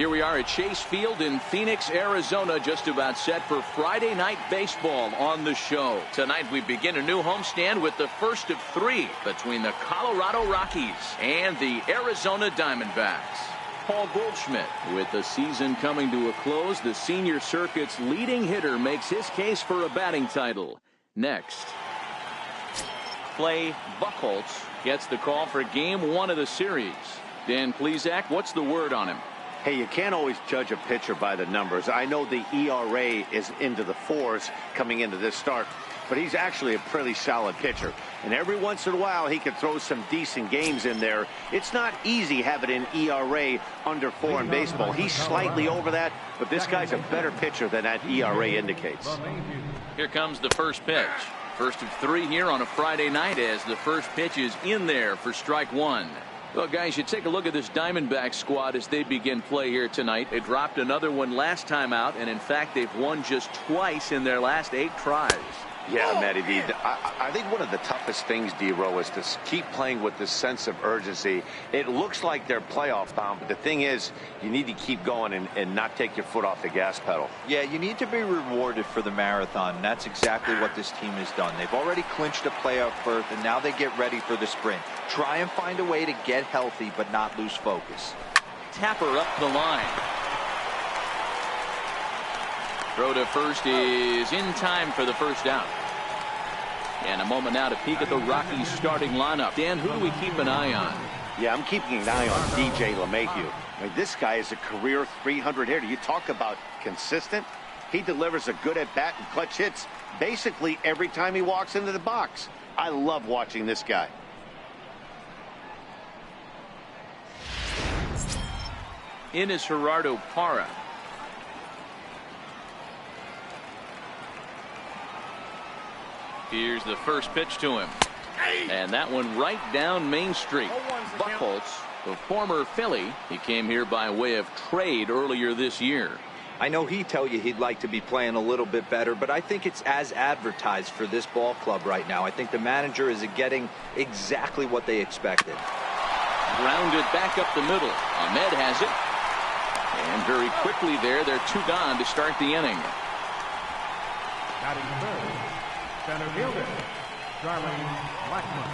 Here we are at Chase Field in Phoenix, Arizona, just about set for Friday Night Baseball on the show. Tonight we begin a new homestand with the first of three between the Colorado Rockies and the Arizona Diamondbacks. Paul Goldschmidt, with the season coming to a close, the senior circuit's leading hitter makes his case for a batting title. Next, Clay Buchholz gets the call for Game 1 of the series. Dan Plesac, what's the word on him? Hey, you can't always judge a pitcher by the numbers. I know the ERA is into the 4s coming into this start, but he's actually a pretty solid pitcher. And every once in a while, he can throw some decent games in there. It's not easy having an ERA under 4 in baseball. He's slightly over that, but this guy's a better pitcher than that ERA indicates. Here comes the first pitch. First of three here on a Friday night as the first pitch is in there for strike one. Well, guys, you take a look at this Diamondback squad as they begin play here tonight. They dropped another one last time out, and in fact, they've won just twice in their last 8 tries. Yeah, Matty V. I think one of the toughest things, D-Row, is to keep playing with this sense of urgency. It looks like they're playoff bound, but the thing is, you need to keep going and not take your foot off the gas pedal. Yeah, you need to be rewarded for the marathon, and that's exactly what this team has done. They've already clinched a playoff berth, and now they get ready for the sprint. Try and find a way to get healthy, but not lose focus. Tapper up the line. Throw to first is in time for the first out. And a moment now to peek at the Rockies starting lineup. Dan, who do we keep an eye on? Yeah, I'm keeping an eye on DJ LeMahieu. I mean, this guy is a career 300 hitter. You talk about consistent. He delivers a good at-bat and clutch hits basically every time he walks into the box. I love watching this guy. In is Gerardo Parra. Here's the first pitch to him. And that one right down Main Street. Buchholz, the former Philly, he came here by way of trade earlier this year. I know he'd tell you he'd like to be playing a little bit better, but I think it's as advertised for this ball club right now. I think the manager is getting exactly what they expected. Grounded back up the middle. Ahmed has it. And very quickly there, they're 2 gone to start the inning. Batting third, center fielder, Charlie Blackmon.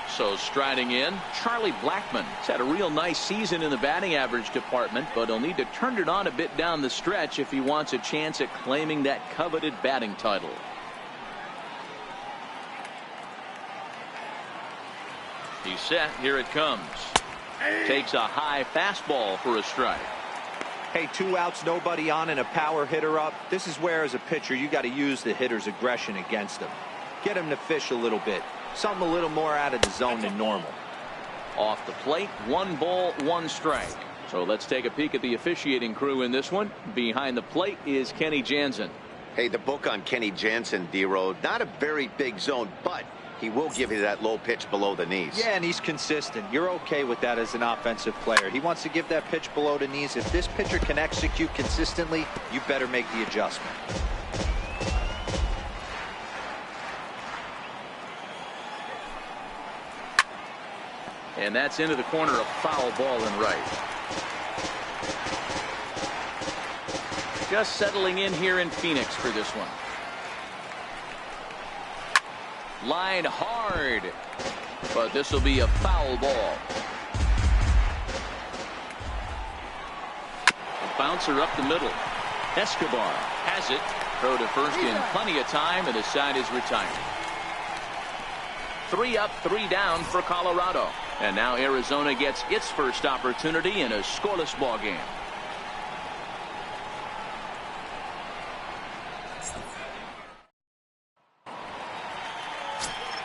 So striding in, Charlie Blackmon. He's had a real nice season in the batting average department, but he'll need to turn it on a bit down the stretch if he wants a chance at claiming that coveted batting title. He's set. Here it comes. Takes a high fastball for a strike. Hey, 2 outs, nobody on, and a power hitter up. This is where, as a pitcher, you got to use the hitter's aggression against him. Get him to fish a little bit. Something a little more out of the zone than normal. Off the plate, 1 ball, 1 strike. So let's take a peek at the officiating crew in this one. Behind the plate is Kenny Jansen. Hey, the book on Kenny Jansen, D-Row, not a very big zone, but he will give you that low pitch below the knees. Yeah, and he's consistent. You're okay with that as an offensive player. He wants to give that pitch below the knees. If this pitcher can execute consistently, you better make the adjustment. And that's into the corner, a foul ball and right. Just settling in here in Phoenix for this one. Line hard, but this will be a foul ball. A bouncer up the middle. Escobar has it. Throw to first in plenty of time, and the side is retired. 3 up, 3 down for Colorado. And now Arizona gets its first opportunity in a scoreless ball game.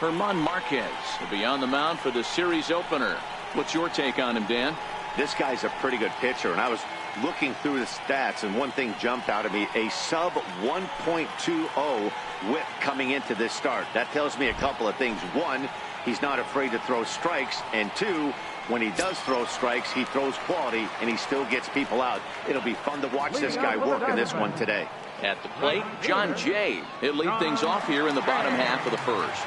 German Marquez will be on the mound for the series opener. What's your take on him, Dan? This guy's a pretty good pitcher, and I was looking through the stats, and one thing jumped out at me: a sub 1.20 whip coming into this start. That tells me a couple of things. One, he's not afraid to throw strikes, and 2, when he does throw strikes, he throws quality, and he still gets people out. It'll be fun to watch this guy work in this one today. At the plate, John Jay. He'll lead things off here in the bottom half of the first.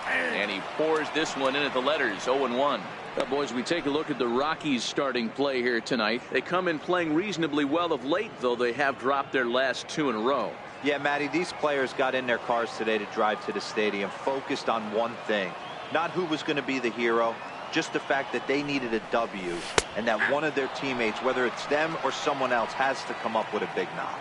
And And he pours this one in at the letters. 0-1. Well, boys, we take a look at the Rockies starting play here tonight. They come in playing reasonably well of late, though they have dropped their last 2 in a row. Yeah, Matty, these players got in their cars today to drive to the stadium focused on one thing. Not who was going to be the hero, just the fact that they needed a W and that one of their teammates, whether it's them or someone else, has to come up with a big knock.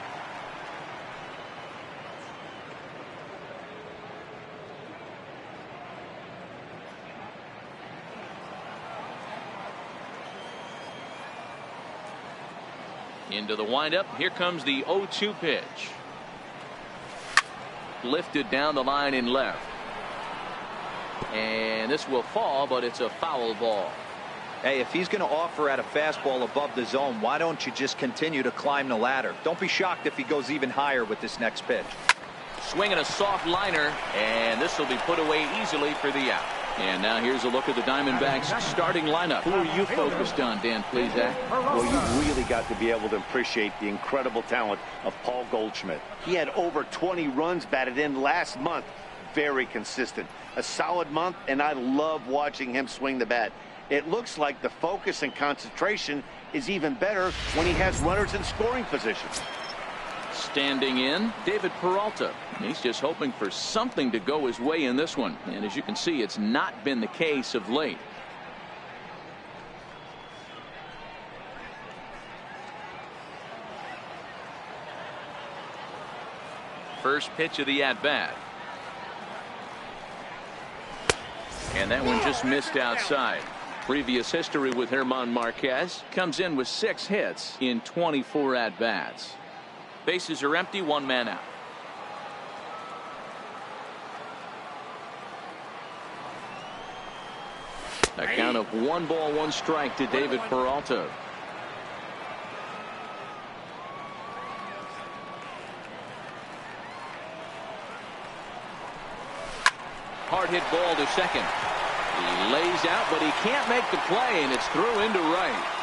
Into the windup. Here comes the 0-2 pitch. Lifted down the line in left. And this will fall, but it's a foul ball. Hey, if he's going to offer at a fastball above the zone, why don't you just continue to climb the ladder? Don't be shocked if he goes even higher with this next pitch. Swinging a soft liner, and this will be put away easily for the out. And now here's a look at the Diamondbacks starting lineup. Who are you focused on, Dan Plesac? Well, you've really got to be able to appreciate the incredible talent of Paul Goldschmidt. He had over 20 runs batted in last month. Very consistent. A solid month, and I love watching him swing the bat. It looks like the focus and concentration is even better when he has runners in scoring position. Standing in, David Peralta. He's just hoping for something to go his way in this one. And as you can see, it's not been the case of late. First pitch of the at-bat. And that one just missed outside. Previous history with German Marquez. Comes in with 6 hits in 24 at-bats. Bases are empty, 1 man out. A count of 1 ball, 1 strike to David Peralta. Hard hit ball to second. He lays out, but he can't make the play, and it's through into right.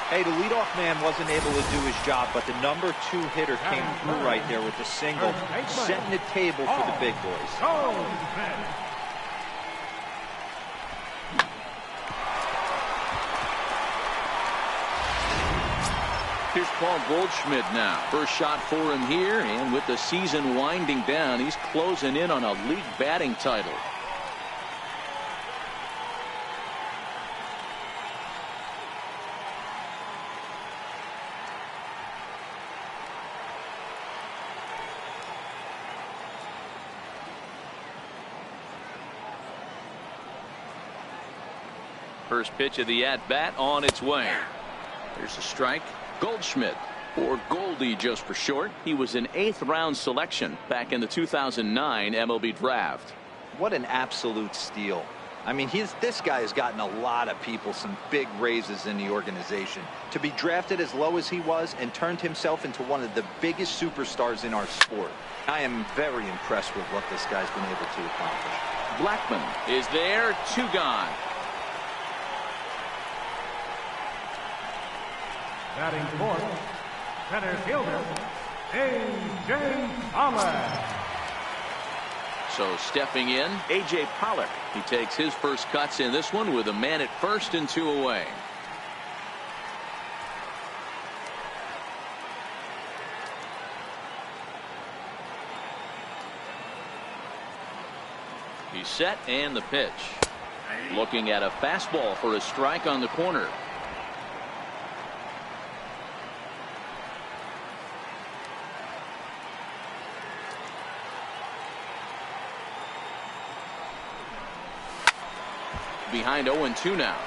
Hey, the leadoff man wasn't able to do his job, but the number 2 hitter came through right there with the single, setting the table for the big boys. Here's Paul Goldschmidt now. First shot for him here, and with the season winding down, he's closing in on a league batting title. First pitch of the at-bat on its way. Here's a strike. Goldschmidt, or Goldie just for short. He was an 8th round selection back in the 2009 MLB draft. What an absolute steal. I mean, this guy has gotten a lot of people some big raises in the organization. To be drafted as low as he was and turned himself into one of the biggest superstars in our sport. I am very impressed with what this guy's been able to accomplish. Blackman is there, 2 gone. Batting fourth, center fielder, A.J. Pollard. So stepping in, A.J. Pollard. He takes his first cuts in this one with a man at first and 2 away. He's set, and the pitch. Looking at a fastball for a strike on the corner. Behind 0-2 now.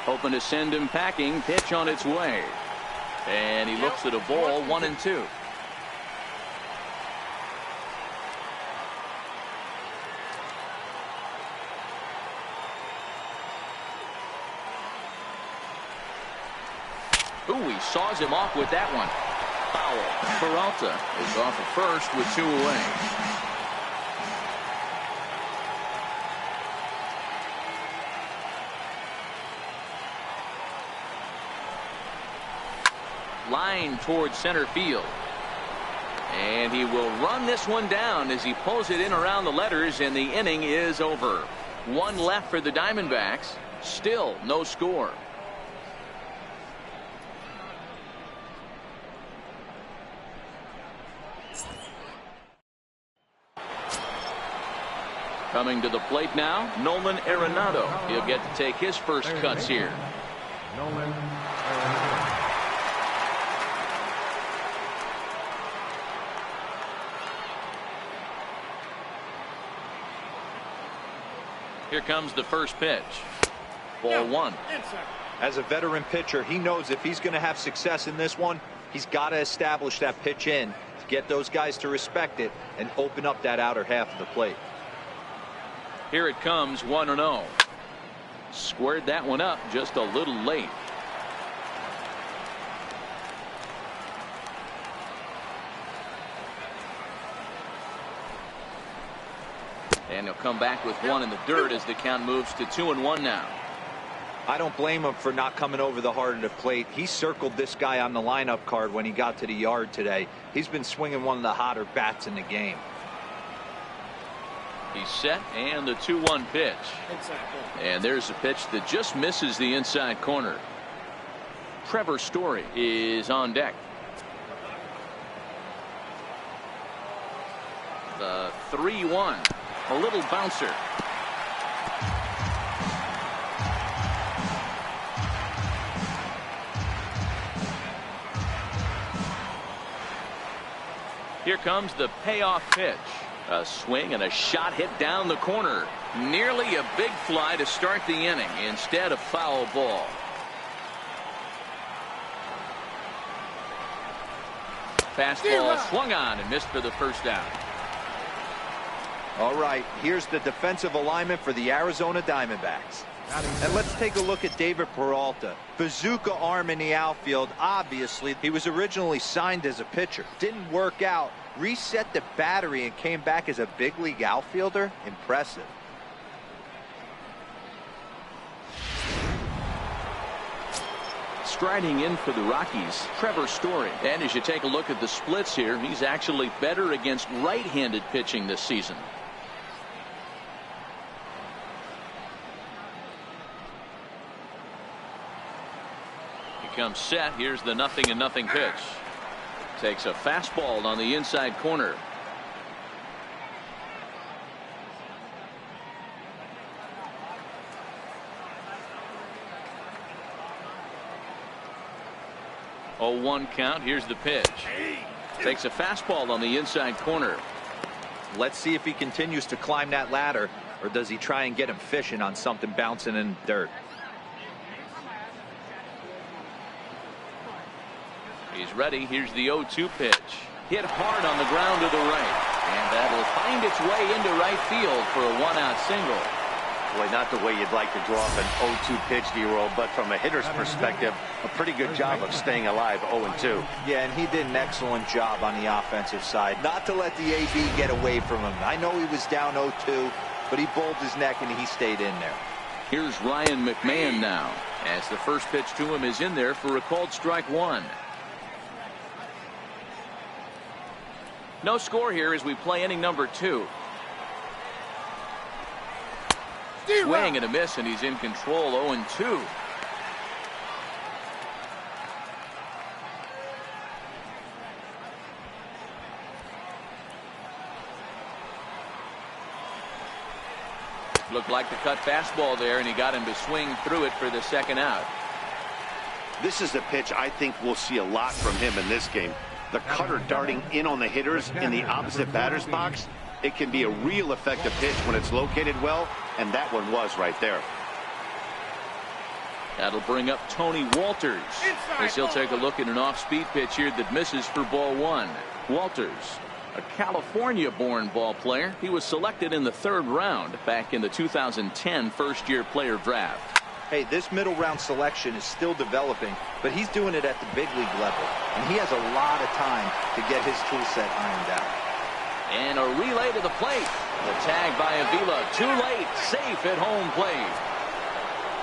Hoping to send him packing. Pitch on its way. And he looks at a ball, 1-2. Ooh, he saws him off with that one. Foul. Peralta is off at first with 2 away. line towards center field. And he will run this one down as he pulls it in around the letters, and the inning is over. One left for the Diamondbacks. Still no score. Coming to the plate now, Nolan Arenado. He'll get to take his first cuts here. Nolan Arenado. Here comes the first pitch. Ball one. As a veteran pitcher, he knows if he's going to have success in this one, he's got to establish that pitch in to get those guys to respect it and open up that outer half of the plate. Here it comes, 1-0. Squared that one up just a little late. And he'll come back with one in the dirt as the count moves to 2-1 now. I don't blame him for not coming over the heart of the plate. He circled this guy on the lineup card when he got to the yard today. He's been swinging one of the hotter bats in the game. He's set, and the 2-1 pitch. And there's a pitch that just misses the inside corner. Trevor Story is on deck. The 3-1. A little bouncer. Here comes the payoff pitch. A swing and a shot hit down the corner. Nearly a big fly to start the inning. Instead, a foul ball. Fastball swung on and missed for the first out. All right, here's the defensive alignment for the Arizona Diamondbacks. And let's take a look at David Peralta. Bazooka arm in the outfield. Obviously, he was originally signed as a pitcher. Didn't work out. Reset the battery and came back as a big league outfielder. Impressive. Striding in for the Rockies, Trevor Story. And as you take a look at the splits here, he's actually better against right-handed pitching this season. He comes set. Here's the 0-0 pitch. Takes a fastball on the inside corner. Oh, 1 count. Here's the pitch. Takes a fastball on the inside corner. Let's see if he continues to climb that ladder, or does he try and get him fishing on something bouncing in the dirt. He's ready. Here's the 0-2 pitch. Hit hard on the ground to the right. And that'll find its way into right field for a 1-out single. Boy, not the way you'd like to draw up an 0-2 pitch, D-roll, but from a hitter's perspective, a pretty good job of staying alive 0-2. Yeah, and he did an excellent job on the offensive side. Not to let the AB get away from him. I know he was down 0-2, but he bowled his neck and he stayed in there. Here's Ryan McMahon now, as the first pitch to him is in there for a called strike 1. No score here as we play inning number 2. Swing and a miss, and he's in control. 0-2. Looked like the cut fastball there, and he got him to swing through it for the second out. This is the pitch I think we'll see a lot from him in this game. The cutter darting in on the hitters in the opposite batter's box. It can be a real effective pitch when it's located well, and that one was right there. That'll bring up Tony Walters, as he'll take a look at an off-speed pitch here that misses for ball 1. Walters, a California-born ball player. He was selected in the 3rd round back in the 2010 first-year player draft. Hey, this middle round selection is still developing, but he's doing it at the big league level, and he has a lot of time to get his tool set ironed out. And a relay to the plate. The tag by Avila. Too late. Safe at home plate.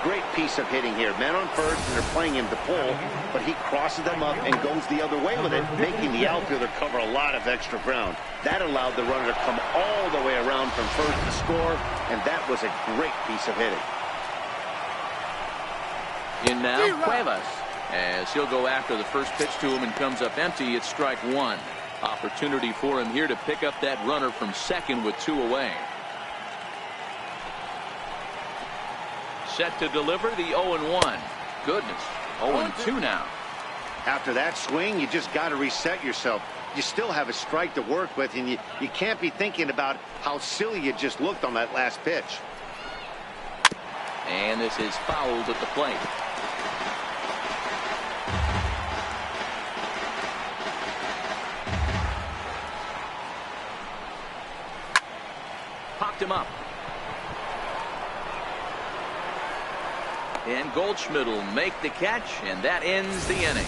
Great piece of hitting here. Men on first, and they're playing him to pull, but he crosses them up and goes the other way with it, making the outfielder cover a lot of extra ground. That allowed the runner to come all the way around from first to score, and that was a great piece of hitting. In now, Cuevas, as he'll go after the first pitch to him and comes up empty. It's strike one. Opportunity for him here to pick up that runner from second with 2 away. Set to deliver the 0-1. Goodness, 0-2 now. After that swing, you just got to reset yourself. You still have a strike to work with, and you can't be thinking about how silly you just looked on that last pitch. And this is fouled at the plate. Popped him up. And Goldschmidt will make the catch, and that ends the inning.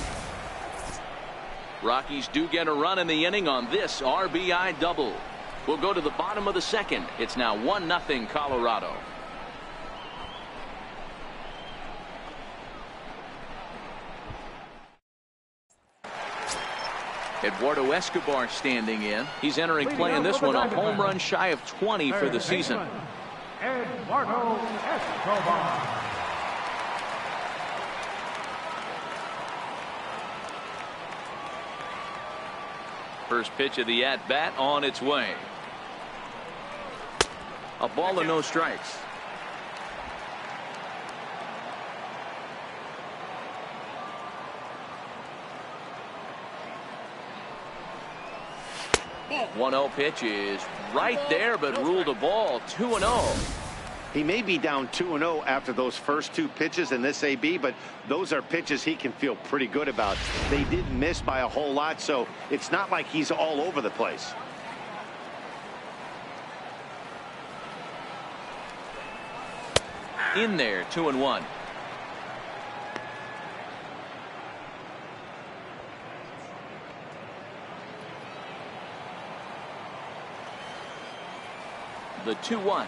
Rockies do get a run in the inning on this RBI double. We'll go to the bottom of the second. It's now 1-0 Colorado. Eduardo Escobar standing in. He's entering play in this one, a home run shy of 20 for the season. Eduardo Escobar. First pitch of the at-bat on its way. A ball and no strikes. One 0 pitch is right there, but ruled a ball. 2-0. He may be down 2-0 after those first 2 pitches in this AB, but those are pitches he can feel pretty good about. They didn't miss by a whole lot, so it's not like he's all over the place. In there, 2-1. The 2-1.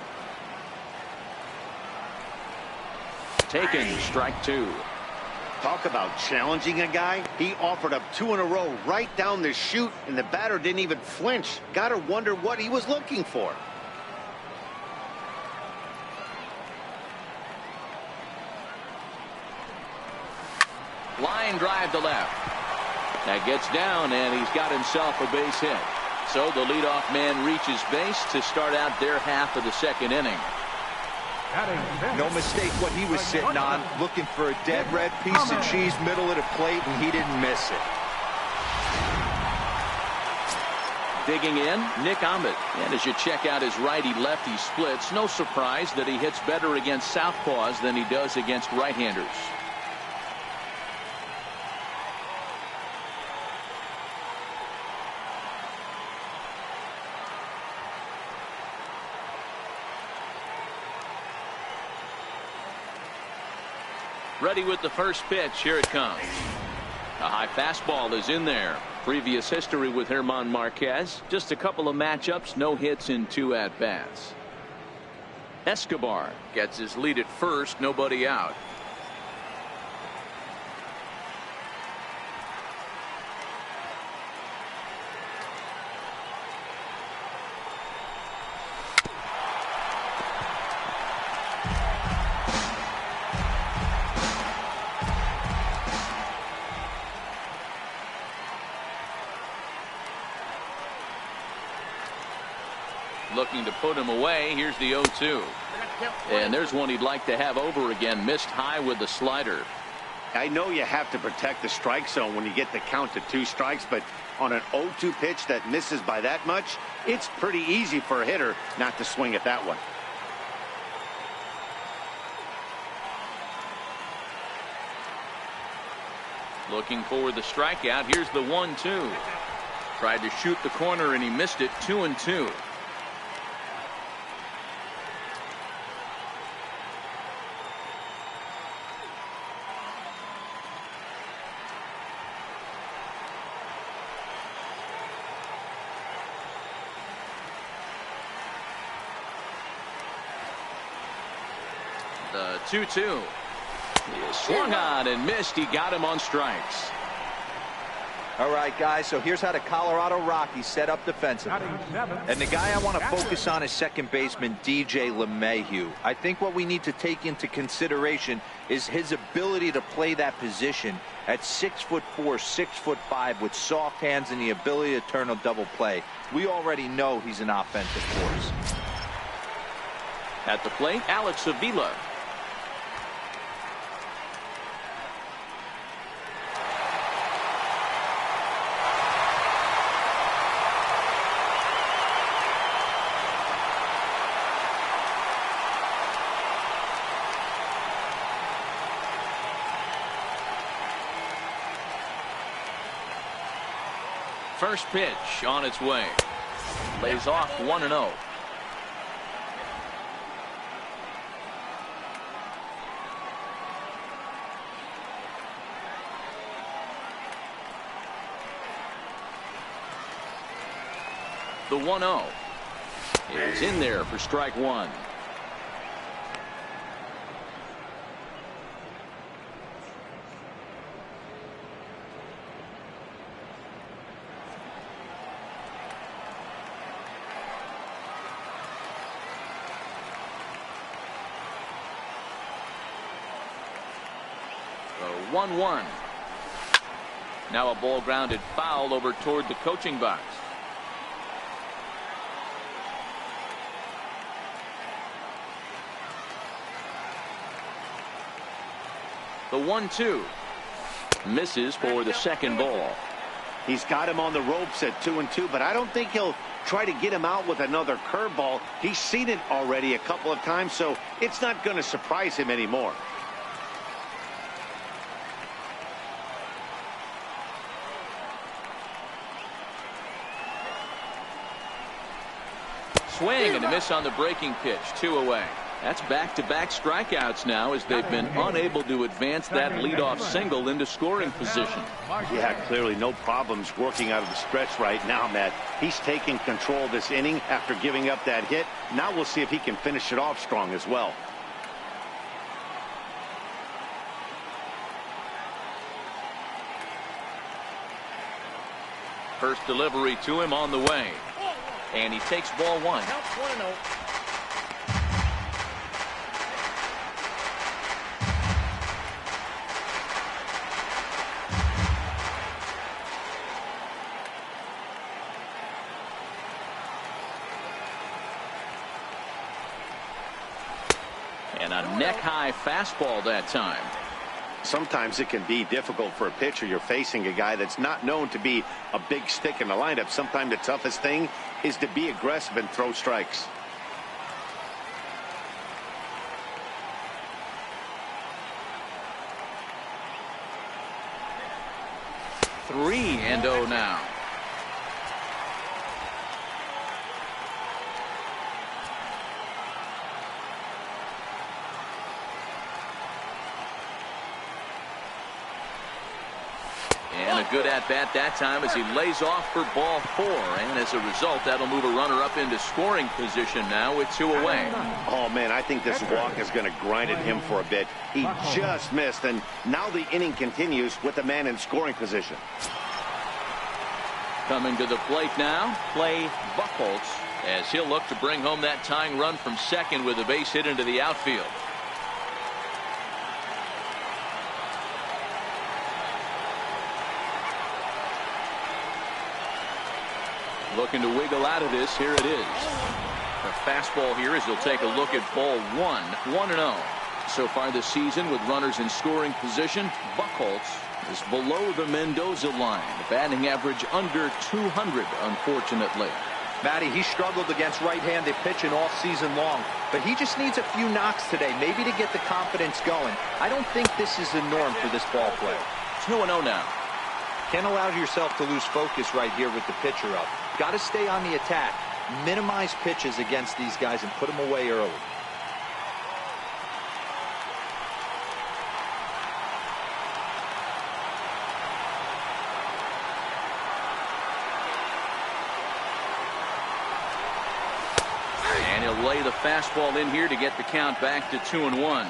Taken, strike 2. Talk about challenging a guy. He offered up 2 in a row right down the chute, and the batter didn't even flinch. Gotta wonder what he was looking for. Line drive to left. That gets down, and he's got himself a base hit. So the leadoff man reaches base to start out their half of the second inning. No mistake what he was sitting on, looking for a dead red piece of cheese middle of the plate, and he didn't miss it. Digging in, Nick Ahmed. And as you check out his righty-lefty splits, no surprise that he hits better against southpaws than he does against right-handers. Ready with the first pitch. Here it comes. A high fastball is in there. Previous history with German Marquez. Just a couple of matchups. No hits in 2 at-bats. Escobar gets his lead at first. Nobody out. Looking to put him away. Here's the 0-2. And there's one he'd like to have over again. Missed high with the slider. I know you have to protect the strike zone when you get the count to 2 strikes, but on an 0-2 pitch that misses by that much, it's pretty easy for a hitter not to swing at that one. Looking for the strikeout. Here's the 1-2. Tried to shoot the corner and he missed it. 2-2. The 2-2. He is swung on and missed. He got him on strikes. All right, guys, so here's how the Colorado Rockies set up defensively. And the guy I want to focus on is second baseman DJ LeMahieu. I think what we need to take into consideration is his ability to play that position at 6'4", 6'5", with soft hands and the ability to turn a double play. We already know he's an offensive force. At the plate, Alex Avila. First pitch on its way. Lays off 1-0. The 1-0 is in there for strike one. The 1-1. Now a ball grounded foul over toward the coaching box. The 1-2 misses for the second ball. He's got him on the ropes at 2-2, but I don't think he'll try to get him out with another curveball. He's seen it already a couple of times, so it's not going to surprise him anymore. Swing and a miss on the breaking pitch. 2 away. That's back-to-back strikeouts now as they've been unable to advance that leadoff single into scoring position. Yeah, clearly no problems working out of the stretch right now, Matt. He's taking control of this inning after giving up that hit. Now we'll see if he can finish it off strong as well. First delivery to him on the way. And he takes ball one. Counts 1-0. And a neck-high fastball that time. Sometimes it can be difficult for a pitcher. You're facing a guy that's not known to be a big stick in the lineup. Sometimes the toughest thing is to be aggressive and throw strikes. Three and 0 now. And a good at-bat that time as he lays off for ball 4. And as a result, that'll move a runner up into scoring position now with 2 away. Oh, man, I think this walk is going to grind at him for a bit. He just missed, and now the inning continues with a man in scoring position. Coming to the plate now, Clay Buchholz, as he'll look to bring home that tying run from second with a base hit into the outfield. Looking to wiggle out of this. Here it is. The fastball here as he'll take a look at ball 1-0. So far this season with runners in scoring position, Buchholz is below the Mendoza line. The batting average under 200, unfortunately. Matty, he struggled against right-handed pitching all season long, but he just needs a few knocks today, maybe to get the confidence going. I don't think this is the norm for this ball player. 2-0 now. Can't allow yourself to lose focus right here with the pitcher up. Got to stay on the attack, minimize pitches against these guys and put them away early. And he'll to lay the fastball in here to get the count back to 2-1.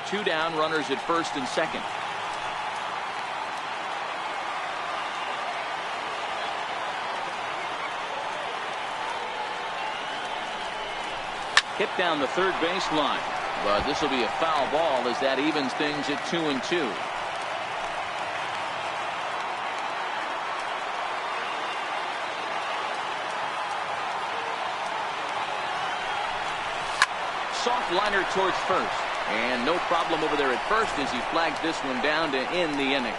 Two down, runners at first and second. Hit down the third baseline, but this will be a foul ball as that evens things at 2-2. Soft liner towards first, and no problem over there at first as he flags this one down to end the inning.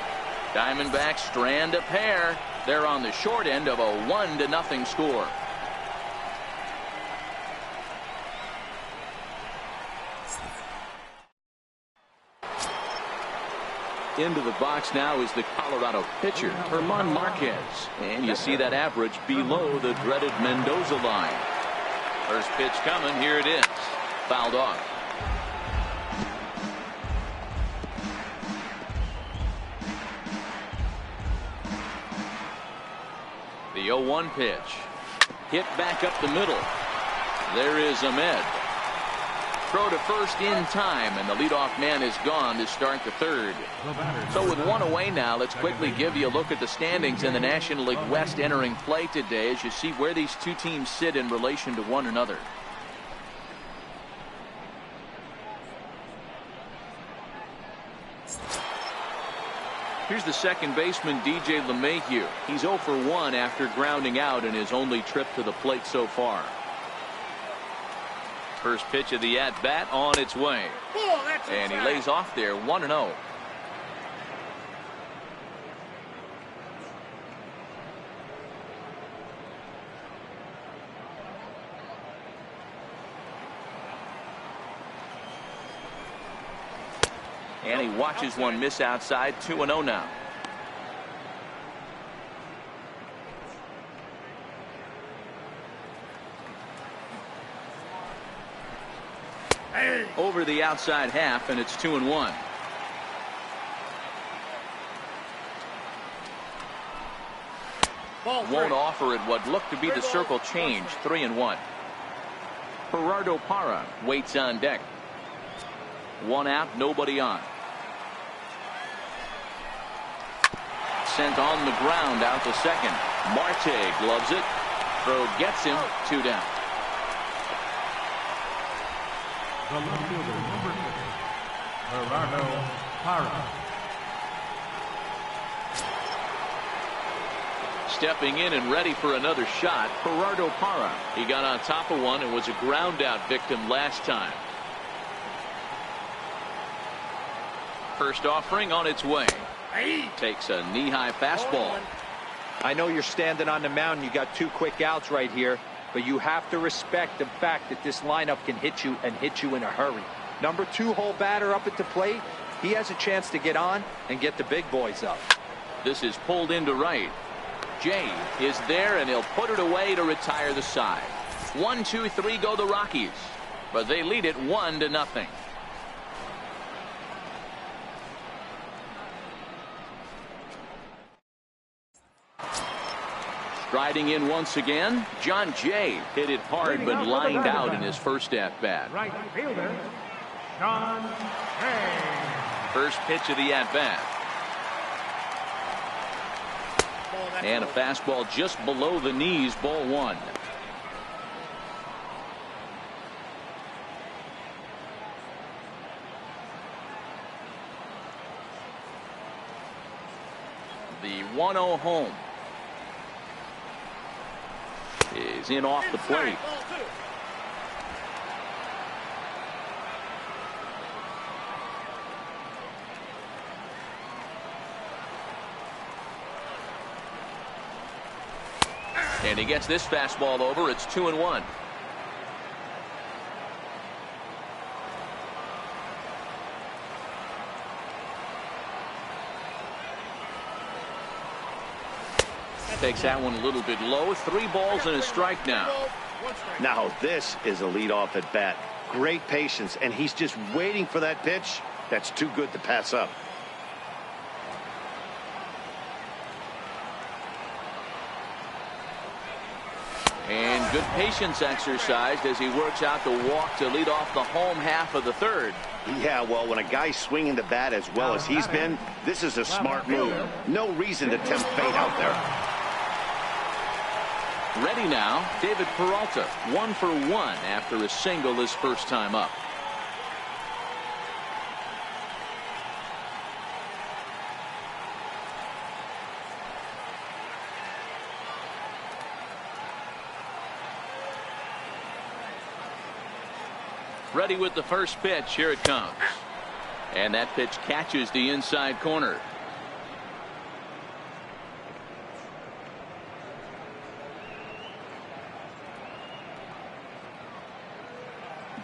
Diamondbacks strand a pair. They're on the short end of a 1-0 score. Into the box now is the Colorado pitcher, German Marquez. And you see that average below the dreaded Mendoza line. First pitch coming. Here it is. Fouled off. The 0-1 pitch. Hit back up the middle. There is Ahmed. Throw to first in time, and the leadoff man is gone to start the third. So with one away now, let's quickly give you a look at the standings in the National League West entering play today as you see where these two teams sit in relation to one another. Here's the second baseman, DJ LeMahieu. He's 0 for 1 after grounding out in his only trip to the plate so far. First pitch of the at-bat on its way. And he lays off there 1-0. And he watches one miss outside. 2-0 now. Over the outside half, and it's 2-1. Won't offer it what looked to be the circle change. 3-1. Gerardo Parra waits on deck. One out, nobody on. Sent on the ground out to second. Marte gloves it. Throw gets him. 2 down. The left fielder, number 6, Gerardo Parra. Stepping in and ready for another shot, Gerardo Parra. He got on top of one and was a ground out victim last time. First offering on its way. Takes a knee-high fastball. I know you're standing on the mound. You got 2 quick outs right here. But you have to respect the fact that this lineup can hit you and hit you in a hurry. Number 2 hole batter up at the plate. He has a chance to get on and get the big boys up. This is pulled into right. Jay is there, and he'll put it away to retire the side. 1, 2, 3 go the Rockies. But they lead it 1-0. Striding in once again, John Jay hit it hard but lined out in his first at-bat. Right fielder, John Jay. First pitch of the at-bat. And a fastball just below the knees, ball 1. The 1-0 home is in off the plate. And he gets this fastball over. It's 2-1. Takes that one a little bit low. 3 balls and a strike now. Now this is a leadoff at bat. great patience, and he's just waiting for that pitch that's too good to pass up. And good patience exercised as he works out the walk to lead off the home half of the third. Yeah, well, when a guy's swinging the bat as well as he's been, this is a smart move. No reason to tempt fate out there. Ready now, David Peralta, 1 for 1 after a single his first time up. Ready with the first pitch. Here it comes. And that pitch catches the inside corner.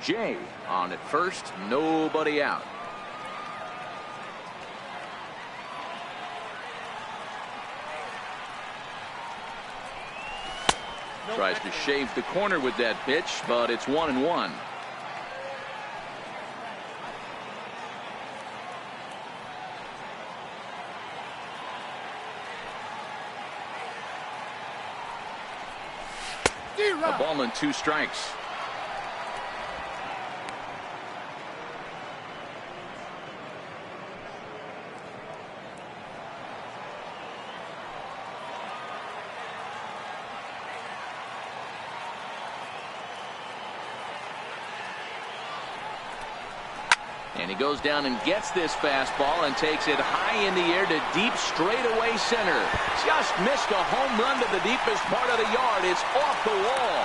Jay on at first, nobody out. Tries to shave the corner with that pitch, but it's 1-1. A ball and 2 strikes. And he goes down and gets this fastball and takes it high in the air to deep straightaway center. Just missed a home run to the deepest part of the yard. It's off the wall.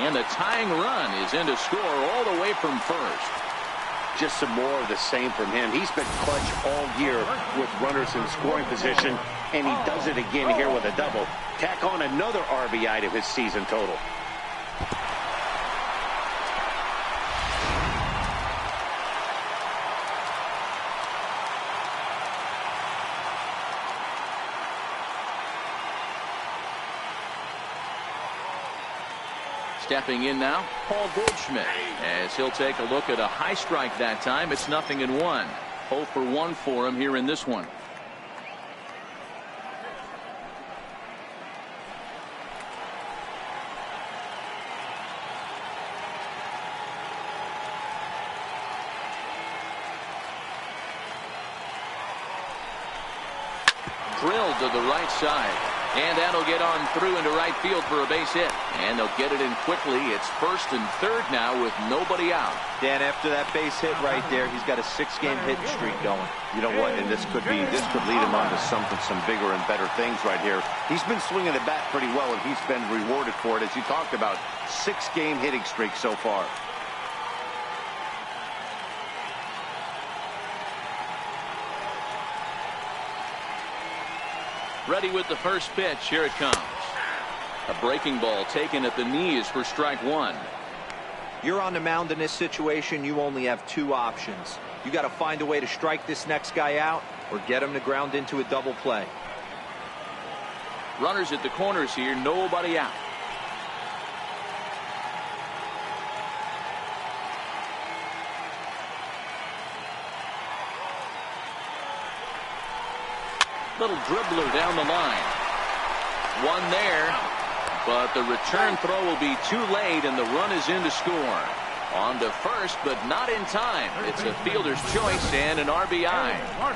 And the tying run is in to score all the way from first. Just some more of the same from him. He's been clutch all year with runners in scoring position, and he does it again here with a double. Tack on another RBI to his season total. Stepping in now, Paul Goldschmidt, as he'll take a look at a high strike that time. It's 0-1. 0 for 1 for him here in this one. Drilled to the right side. And that'll get on through into right field for a base hit. And they'll get it in quickly. It's 1st and 3rd now with nobody out. Dan, after that base hit right there, he's got a 6-game hitting streak going. You know what? And this could lead him on to some bigger and better things right here. He's been swinging the bat pretty well, and he's been rewarded for it. As you talked about, 6-game hitting streak so far. Ready with the first pitch. Here it comes. A breaking ball taken at the knees for strike 1. You're on the mound in this situation. You only have 2 options. You got to find a way to strike this next guy out or get him to ground into a double play. Runners at the corners here. Nobody out. Little dribbler down the line. One there, but the return throw will be too late, and the run is in to score. On to first, but not in time. It's a fielder's choice and an RBI.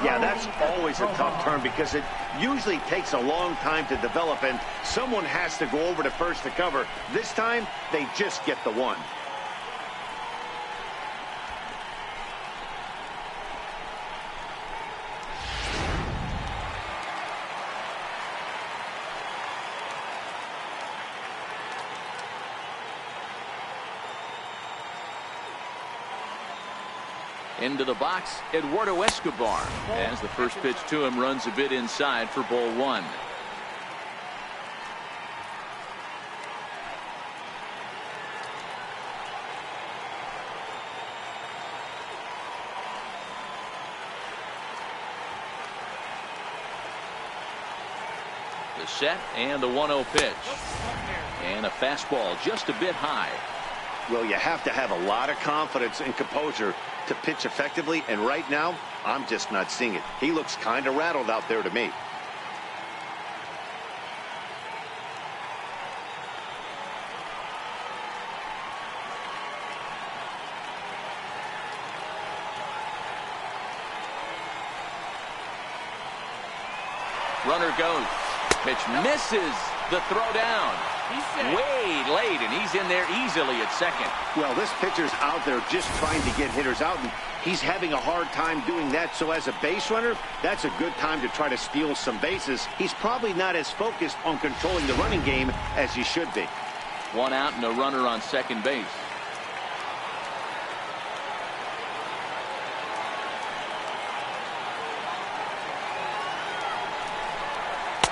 Yeah, that's always a tough turn because it usually takes a long time to develop, and someone has to go over to first to cover. This time, they just get the one. Into the box, Eduardo Escobar, as the first pitch to him runs a bit inside for ball 1. The set and the 1-0 pitch. And a fastball just a bit high. Well, you have to have a lot of confidence and composure to pitch effectively, and right now, I'm just not seeing it. He looks kind of rattled out there to me. Runner goes. Pitch misses. The throw down. Way late, and he's in there easily at second. Well, this pitcher's out there just trying to get hitters out, and he's having a hard time doing that. So as a base runner, that's a good time to try to steal some bases. He's probably not as focused on controlling the running game as he should be. One out and a runner on second base.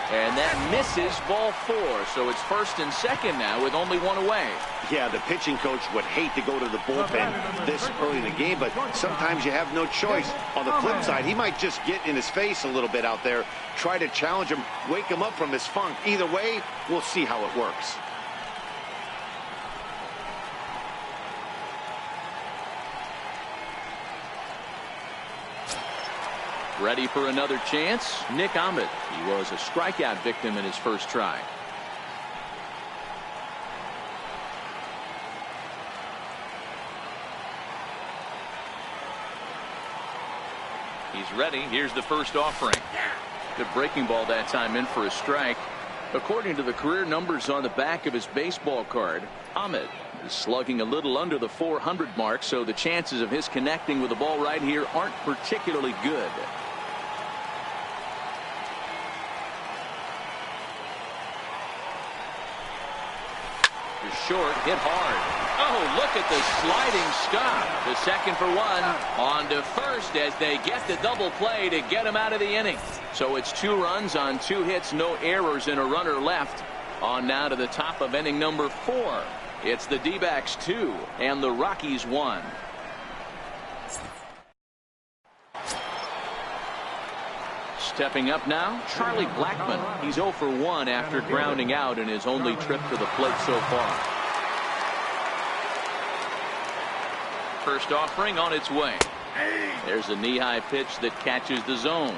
And that misses, ball 4. So it's first and second now with only one away. Yeah, the pitching coach would hate to go to the bullpen this early in the game, but sometimes you have no choice. On the flip side, he might just get in his face a little bit out there, try to challenge him, wake him up from his funk. Either way, we'll see how it works. Ready for another chance? Nick Ahmed. He was a strikeout victim in his first try. He's ready. Here's the first offering. Good breaking ball that time in for a strike. According to the career numbers on the back of his baseball card, Ahmed is slugging a little under the 400 mark, so the chances of his connecting with the ball right here aren't particularly good. Short, hit hard. Oh, look at the sliding stop. The second for one. On to first as they get the double play to get him out of the inning. So it's 2 runs on 2 hits, no errors, and a runner left. On now to the top of inning number 4. It's the D-backs 2 and the Rockies 1. Stepping up now, Charlie Blackmon. He's 0 for 1 after grounding out in his only trip to the plate so far. First offering on its way. There's a knee-high pitch that catches the zone.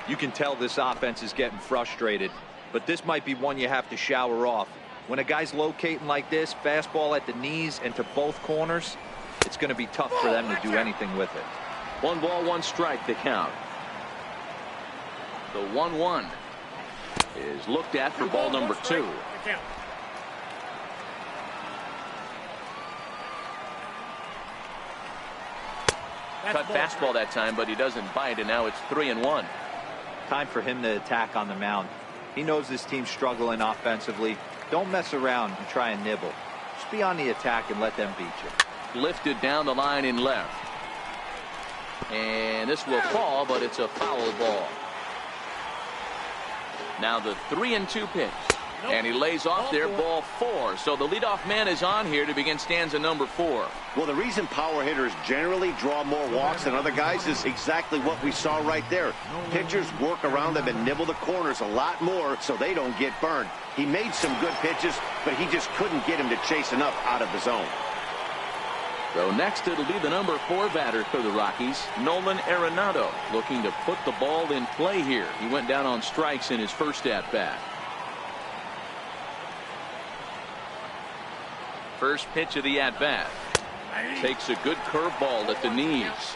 You can tell this offense is getting frustrated, but this might be one you have to shower off. When a guy's locating like this, fastball at the knees and to both corners, it's going to be tough for them to do anything with it. 1 ball, 1 strike to count. The 1-1 is looked at for ball number 2. Cut fastball that time, but he doesn't bite, and now it's 3-1. Time for him to attack on the mound. He knows this team's struggling offensively. Don't mess around and try and nibble. Just be on the attack and let them beat you. Lifted down the line in left. And this will fall, but it's a foul ball. Now the 3-2 pitch. And he lays off there, ball 4. So the leadoff man is on here to begin stanza number 4. Well, the reason power hitters generally draw more walks than other guys is exactly what we saw right there. Pitchers work around them and nibble the corners a lot more so they don't get burned. He made some good pitches, but he just couldn't get him to chase enough out of the zone. So next it'll be the number 4 batter for the Rockies, Nolan Arenado, looking to put the ball in play here. He went down on strikes in his first at-bat. First pitch of the at-bat. Takes a good curveball at the knees.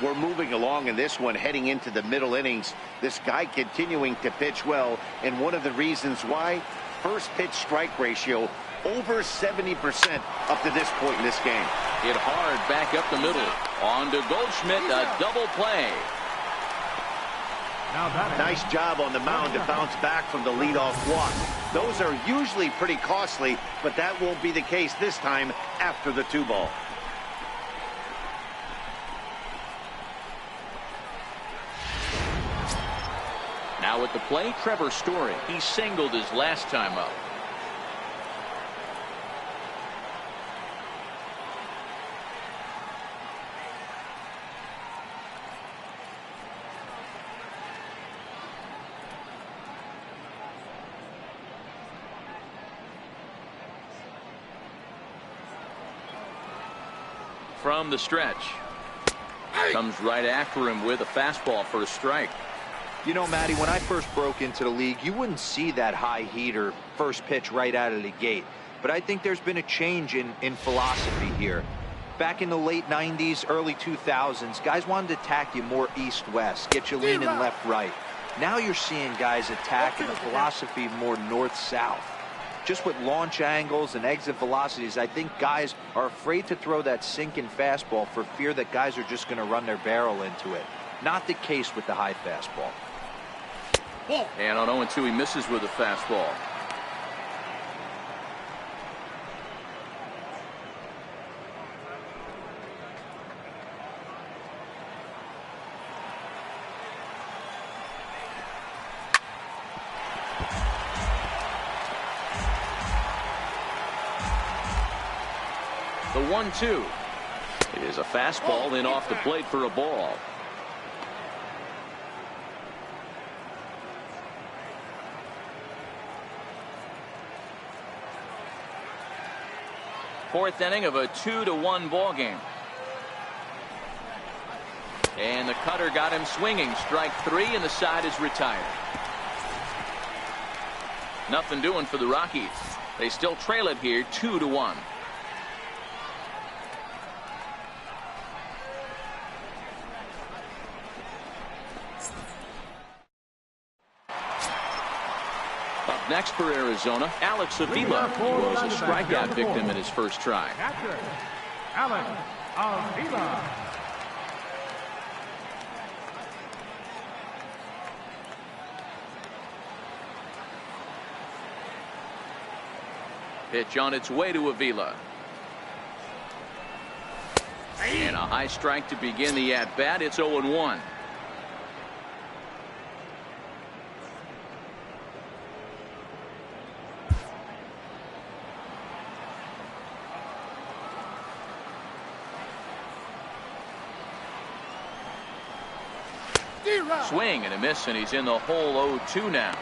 We're moving along in this one, heading into the middle innings. This guy continuing to pitch well, and one of the reasons why, first pitch strike ratio over 70% up to this point in this game. Hit hard back up the middle. On to Goldschmidt, a double play. Nice job on the mound to bounce back from the leadoff walk. Those are usually pretty costly, but that won't be the case this time after the 2 ball. Now at the plate, Trevor Story. He singled his last time up. from the stretch. Comes right after him with a fastball for a strike. You know, Matty, when I first broke into the league, you wouldn't see that high heater first pitch right out of the gate. But I think there's been a change in philosophy here. Back in the late 90s, early 2000s, guys wanted to attack you more east-west, get you leaning left-right. Now you're seeing guys attack in the philosophy more north-south. Just with launch angles and exit velocities, I think guys are afraid to throw that sinking fastball for fear that guys are just going to run their barrel into it. Not the case with the high fastball. And on 0-2, he misses with a fastball. The 1-2. It is a fastball in off the plate for a ball. Fourth inning of a 2-1 ball game. And the cutter got him swinging. Strike 3, and the side is retired. Nothing doing for the Rockies. They still trail it here 2-1. Up next for Arizona, Alex Avila was a strikeout victim in his first try. Catcher, Alex Avila. Pitch on its way to Avila. And a high strike to begin the at-bat. It's 0-1. Swing and a miss, and he's in the hole 0-2 now.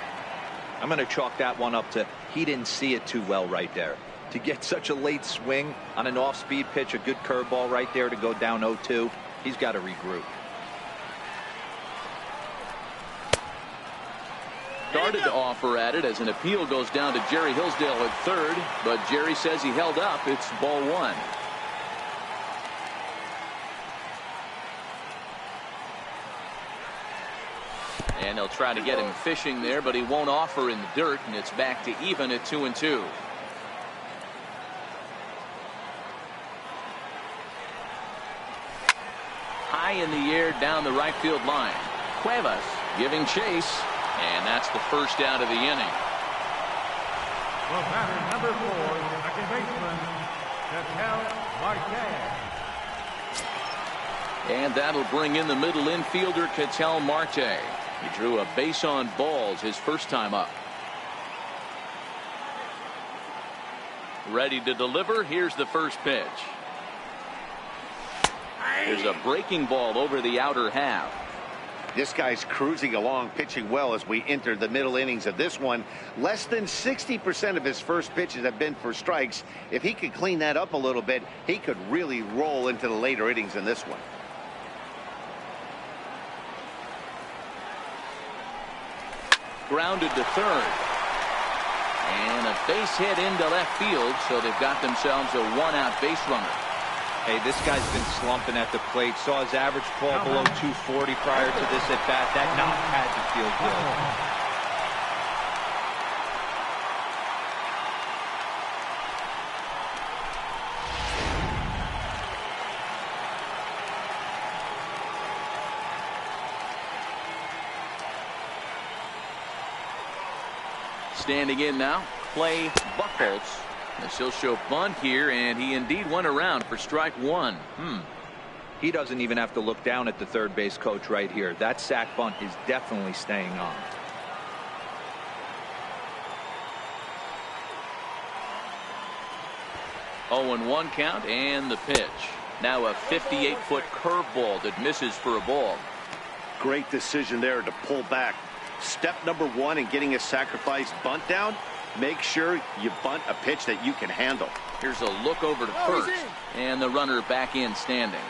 I'm going to chalk that one up to he didn't see it too well right there. To get such a late swing on an off-speed pitch, a good curveball right there to go down 0-2, he's got to regroup. Started to offer at it as an appeal goes down to Jerry Hillsdale at third, but Jerry says he held up. It's ball 1. And they'll try to get him fishing there, but he won't offer in the dirt, and it's back to even at 2-2. High in the air down the right field line. Cuevas giving chase, and that's the first out of the inning. Well, batter number 4, second baseman, Ketel Marte. And that'll bring in the middle infielder, Ketel Marte. He drew a base on balls his first time up. Ready to deliver. Here's the first pitch. There's a breaking ball over the outer half. This guy's cruising along, pitching well as we enter the middle innings of this one. Less than 60% of his first pitches have been for strikes. If he could clean that up a little bit, he could really roll into the later innings in this one. Grounded to third. And a base hit into left field, so they've got themselves a one-out base runner. Hey, this guy's been slumping at the plate. Saw his average fall below 240 prior to this at-bat. That knock had to feel good. Standing in now, Clay Buchholz. He'll show bunt here, and he indeed went around for strike 1. He doesn't even have to look down at the third base coach right here. That sac bunt is definitely staying on. Oh, 0-1 count, and the pitch. Now a 58-foot curveball that misses for a ball. Great decision there to pull back. Step number 1 in getting a sacrifice bunt down. make sure you bunt a pitch that you can handle. Here's a look over to first, and the runner back in standing.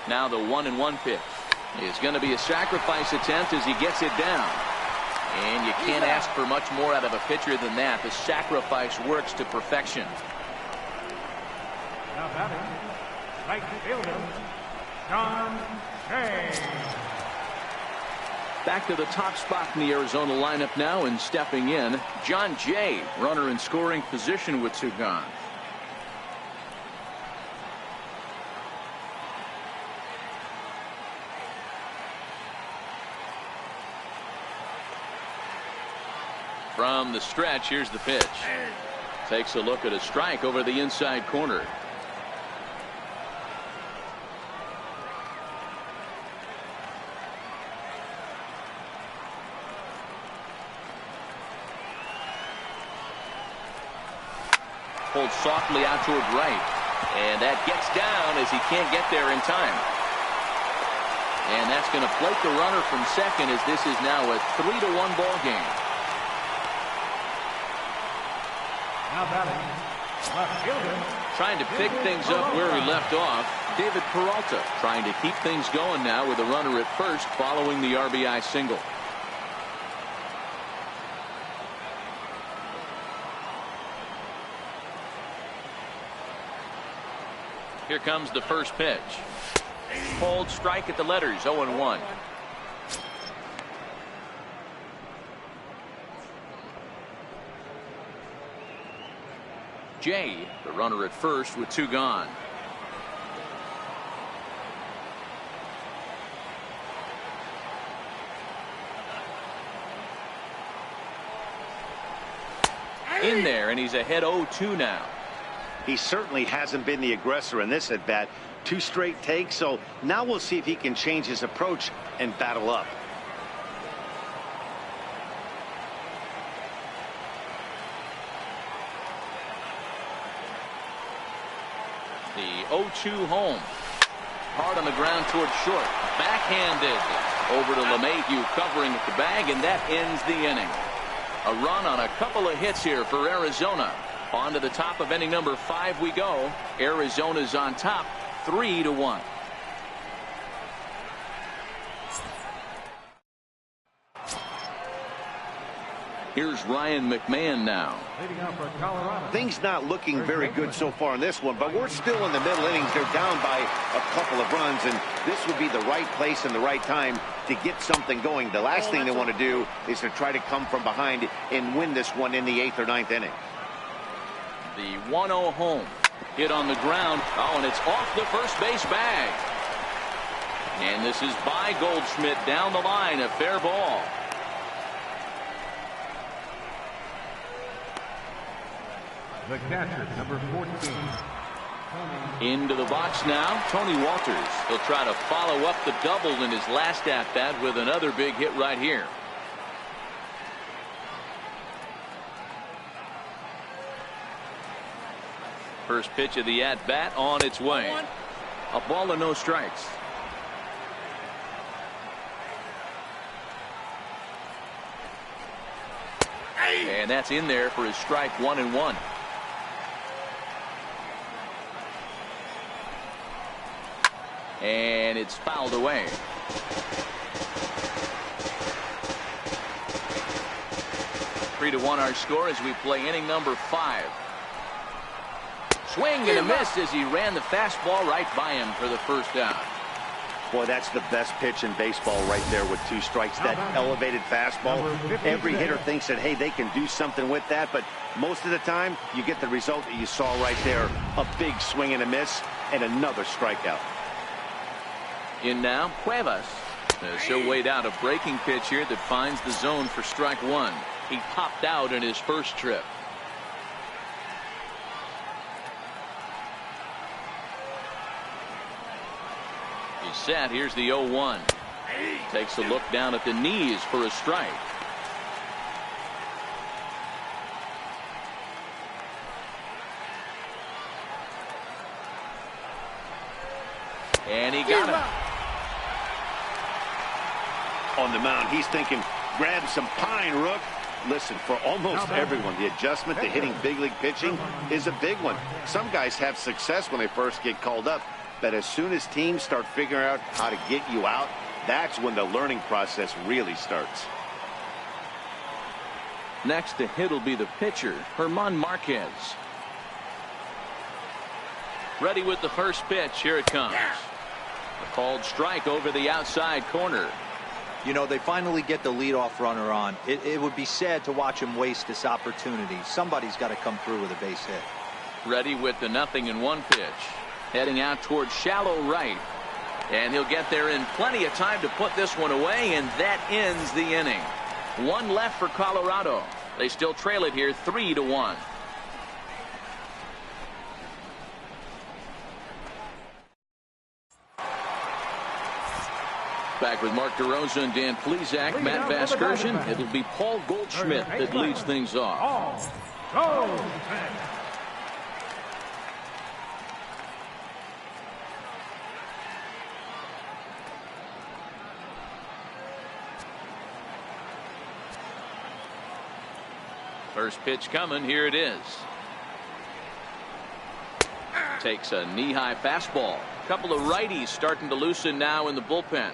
Now the 1-1 pitch is going to be a sacrifice attempt as he gets it down. And you can't ask for much more out of a pitcher than that. The sacrifice works to perfection. Now batting, right fielder, John Jay. Back to the top spot in the Arizona lineup now, and stepping in, John Jay, runner in scoring position with 2 gone. From the stretch, here's the pitch. Takes a look at a strike over the inside corner. Pulled softly out toward right. And that gets down as he can't get there in time. And that's going to plate the runner from second, as this is now a 3-1 ball game. Now batting, left fielder. Trying to pick things up where he left off. David Peralta trying to keep things going now with a runner at first following the RBI single. Here comes the first pitch. Pulled strike at the letters, 0-1. Jay, the runner at first with 2 gone. In there, and he's ahead 0-2 now. He certainly hasn't been the aggressor in this at bat. 2 straight takes, so now we'll see if he can change his approach and battle up. The 0-2 home. Hard on the ground towards short. Backhanded over to LeMahieu, covering at the bag, and that ends the inning. A run on a couple of hits here for Arizona. On to the top of inning number 5 we go. Arizona's on top, 3-1. Here's Ryan McMahon now. Leading out for Colorado. Things not looking very good so far in this one, but we're still in the middle innings. They're down by a couple of runs, and this would be the right place and the right time to get something going. The last thing they want to do is to try to come from behind and win this one in the 8th or 9th inning. The 1-0 home. Hit on the ground. Oh, and it's off the first base bag. And this is by Goldschmidt down the line. A fair ball. The catcher, number 14. Into the box now, Tony Walters. He'll try to follow up the double in his last at-bat with another big hit right here. First pitch of the at-bat on its way. A ball and no strikes. And that's in there for his strike 1-1. And it's fouled away. Three to 1 our score as we play inning number 5. Swing and a miss as he ran the fastball right by him for the first out. Boy, that's the best pitch in baseball right there with 2 strikes. That elevated fastball. Every hitter thinks that, hey, they can do something with that, but most of the time you get the result that you saw right there. A big swing and a miss and another strikeout. In now, Cuevas. He'll wait out a breaking pitch here that finds the zone for strike 1. He popped out in his first trip. He's set. Here's the 0-1. Takes a look down at the knees for a strike. And he got him. On the mound, he's thinking, grab some pine, Rook. Listen, for almost everyone, the adjustment to hitting big league pitching is a big one. Some guys have success when they first get called up, but as soon as teams start figuring out how to get you out, that's when the learning process really starts. Next to hit will be the pitcher, German Marquez. Ready with the first pitch. Here it comes. A called strike over the outside corner. You know, they finally get the leadoff runner on. It would be sad to watch him waste this opportunity. Somebody's got to come through with a base hit. Ready with the 0-1 pitch. Heading out towards shallow right. And he'll get there in plenty of time to put this one away, and that ends the inning. One left for Colorado. They still trail it here 3-1. Back with Mark DeRosa and Dan Plesac, Matt Vasgersian. It'll be Paul Goldschmidt that leads things off. First pitch coming. Here it is. Takes a knee-high fastball. A couple of righties starting to loosen now in the bullpen.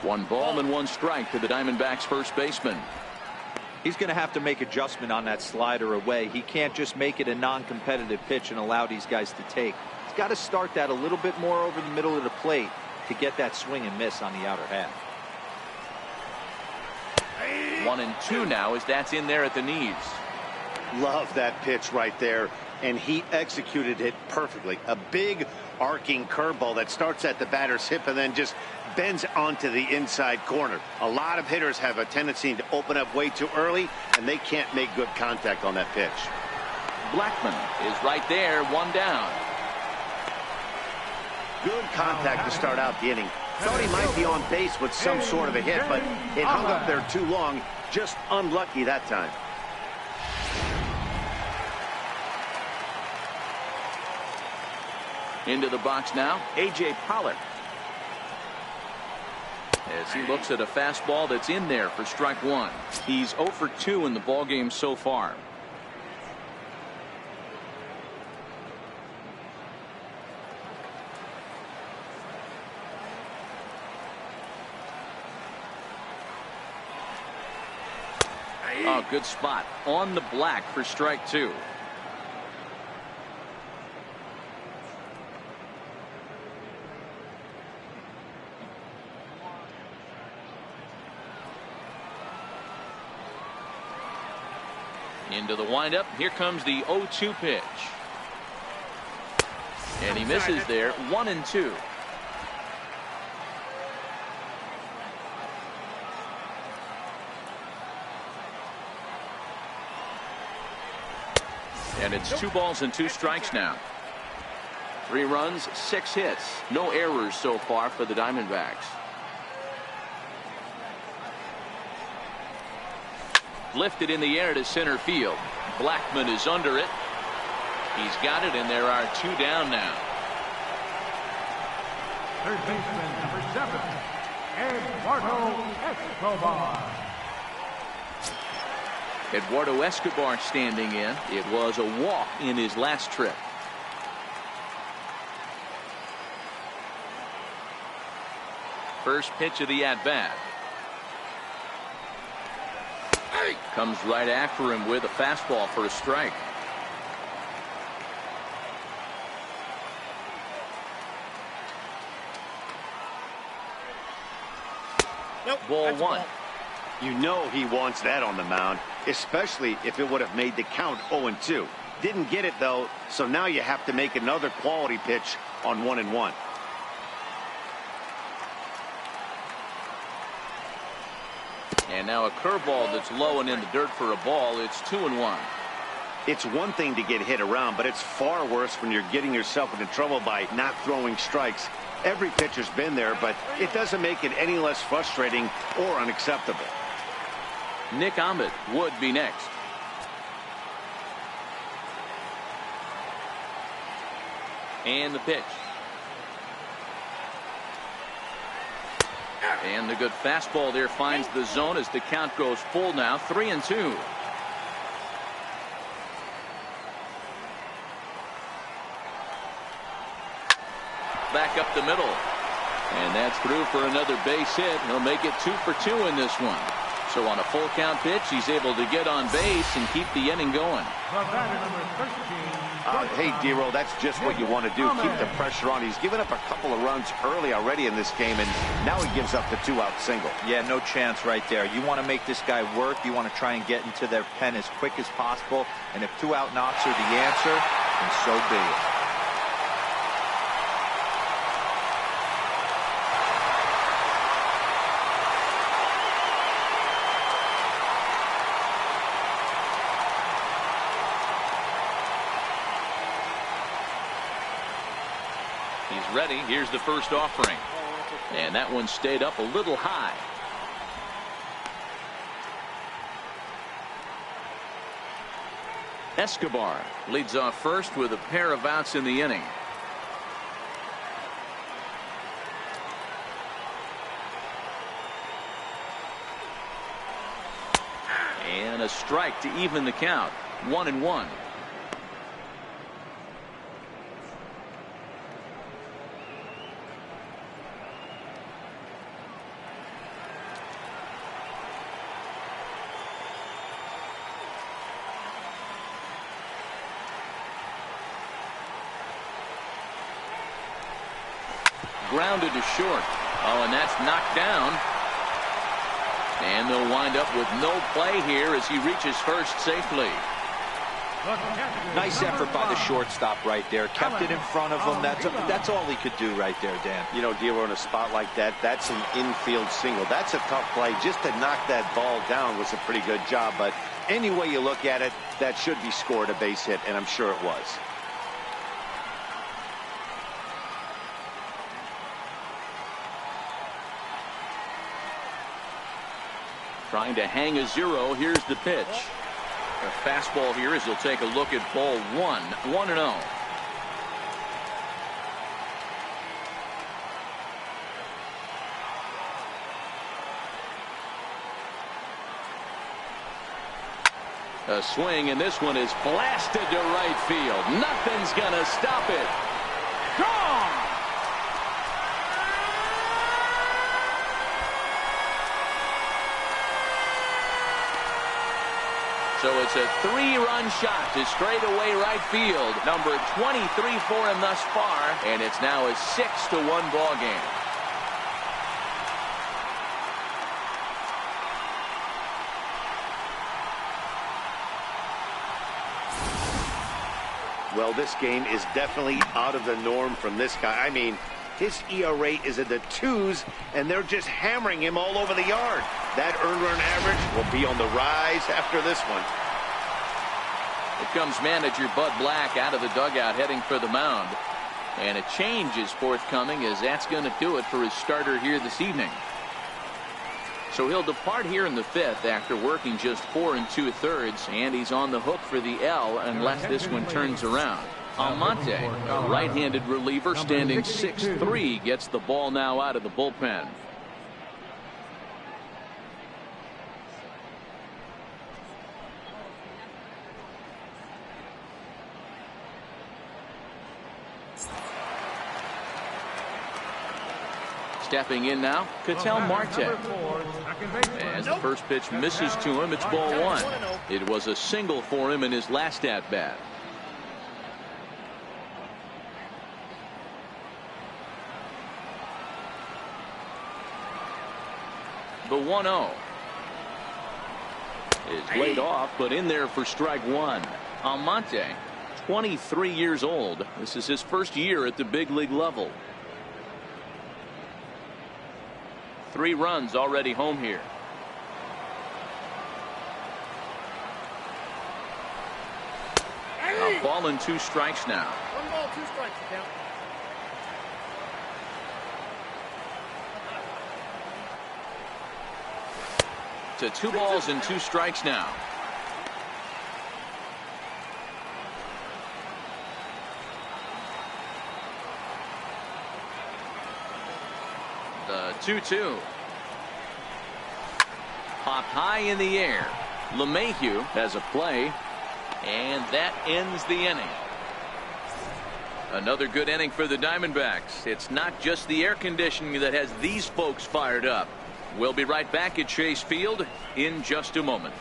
One ball and one strike to the Diamondbacks first baseman. He's going to have to make adjustment on that slider away. He can't just make it a non-competitive pitch and allow these guys to take. He's got to start that a little bit more over the middle of the plate to get that swing and miss on the outer half. 1-2 now as that's in there at the knees. Love that pitch right there, and he executed it perfectly. A big arcing curveball that starts at the batter's hip and then just bends onto the inside corner. A lot of hitters have a tendency to open up way too early, and they can't make good contact on that pitch. Blackman is right there, one down. Good contact to start out the inning. Thought he might be on base with some sort of a hit, but it hung up there too long. Just unlucky that time. Into the box now, A.J. Pollock. As he looks at a fastball that's in there for strike one. He's 0 for 2 in the ballgame so far. Oh, good spot on the black for strike two. Into the windup. Here comes the 0-2 pitch. And he misses there. 1-2. And it's 2 balls and 2 strikes now. 3 runs, 6 hits. No errors so far for the Diamondbacks. Lifted in the air to center field. Blackman is under it. He's got it, and there are 2 down now. Third baseman, number 7, Eduardo Escobar. Eduardo Escobar standing in. It was a walk in his last trip. First pitch of the at-bat. Comes right after him with a fastball for a strike. Nope, ball 1. You know he wants that on the mound, especially if it would have made the count 0-2. Didn't get it, though, so now you have to make another quality pitch on 1-1. And now a curveball that's low and in the dirt for a ball. It's 2-1. It's one thing to get hit around, but it's far worse when you're getting yourself into trouble by not throwing strikes. Every pitcher's been there, but it doesn't make it any less frustrating or unacceptable. Nick Ahmed would be next. And the pitch. And the good fastball there finds the zone as the count goes full now, 3-2. Back up the middle. And that's through for another base hit. He'll make it 2 for 2 in this one. So on a full count pitch, he's able to get on base and keep the inning going. Hey, Dero, that's just what you want to do. Keep the pressure on. He's given up a couple of runs early already in this game, and now he gives up the 2-out single. Yeah, no chance right there. You want to make this guy work. You want to try and get into their pen as quick as possible. And if 2-out knocks are the answer, then so be it. He's ready. Here's the first offering. And that one stayed up a little high. Escobar leads off first with a pair of outs in the inning. And a strike to even the count. 1-1. Grounded to short. Oh, and that's knocked down. And they'll wind up with no play here as he reaches first safely. Nice effort by the shortstop right there. Kept it in front of him. That's all he could do right there, Dan. You know, Dero, in a spot like that, that's an infield single. That's a tough play. Just to knock that ball down was a pretty good job. But any way you look at it, that should be scored a base hit, and I'm sure it was. Trying to hang a 0. Here's the pitch. A fastball here as he'll take a look at ball 1. 1-0. A swing, and this one is blasted to right field. Nothing's gonna stop it. Gone! So it's a 3-run shot to straightaway right field. Number 23 for him thus far, and it's now a 6-1 ball game. Well, this game is definitely out of the norm from this guy. I mean, his ERA is in the 2s, and they're just hammering him all over the yard. That earned run average will be on the rise after this one. Here comes manager Bud Black out of the dugout heading for the mound. And a change is forthcoming as that's going to do it for his starter here this evening. So he'll depart here in the 5th after working just 4 2/3, and he's on the hook for the L unless this one turns around. Almonte, a right-handed reliever standing 6'3", gets the ball now out of the bullpen. Stepping in now, Ketel Marte. As the first pitch misses to him, it's ball 1. It was a single for him in his last at-bat. The 1-0 is laid off, but in there for strike 1. Almonte, 23 years old. This is his first year at the big league level. 3 runs already home here. A ball and 2 strikes now. 1 ball, 2 strikes, count. to 2 balls and 2 strikes now. The 2-2. Popped high in the air. LeMahieu has a play, and that ends the inning. Another good inning for the Diamondbacks. It's not just the air conditioning that has these folks fired up. We'll be right back at Chase Field in just a moment.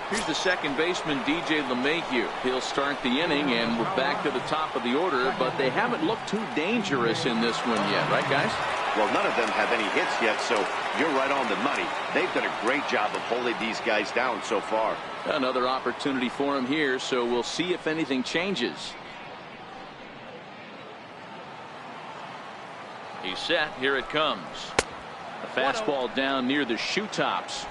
Here's the second baseman, DJ LeMahieu. He'll start the inning, and we're back to the top of the order, but they haven't looked too dangerous in this one yet, right, guys? Well, none of them have any hits yet, so you're right on the money. They've done a great job of holding these guys down so far. Another opportunity for him here, so we'll see if anything changes. He's set. Here it comes. A fastball down near the shoe tops.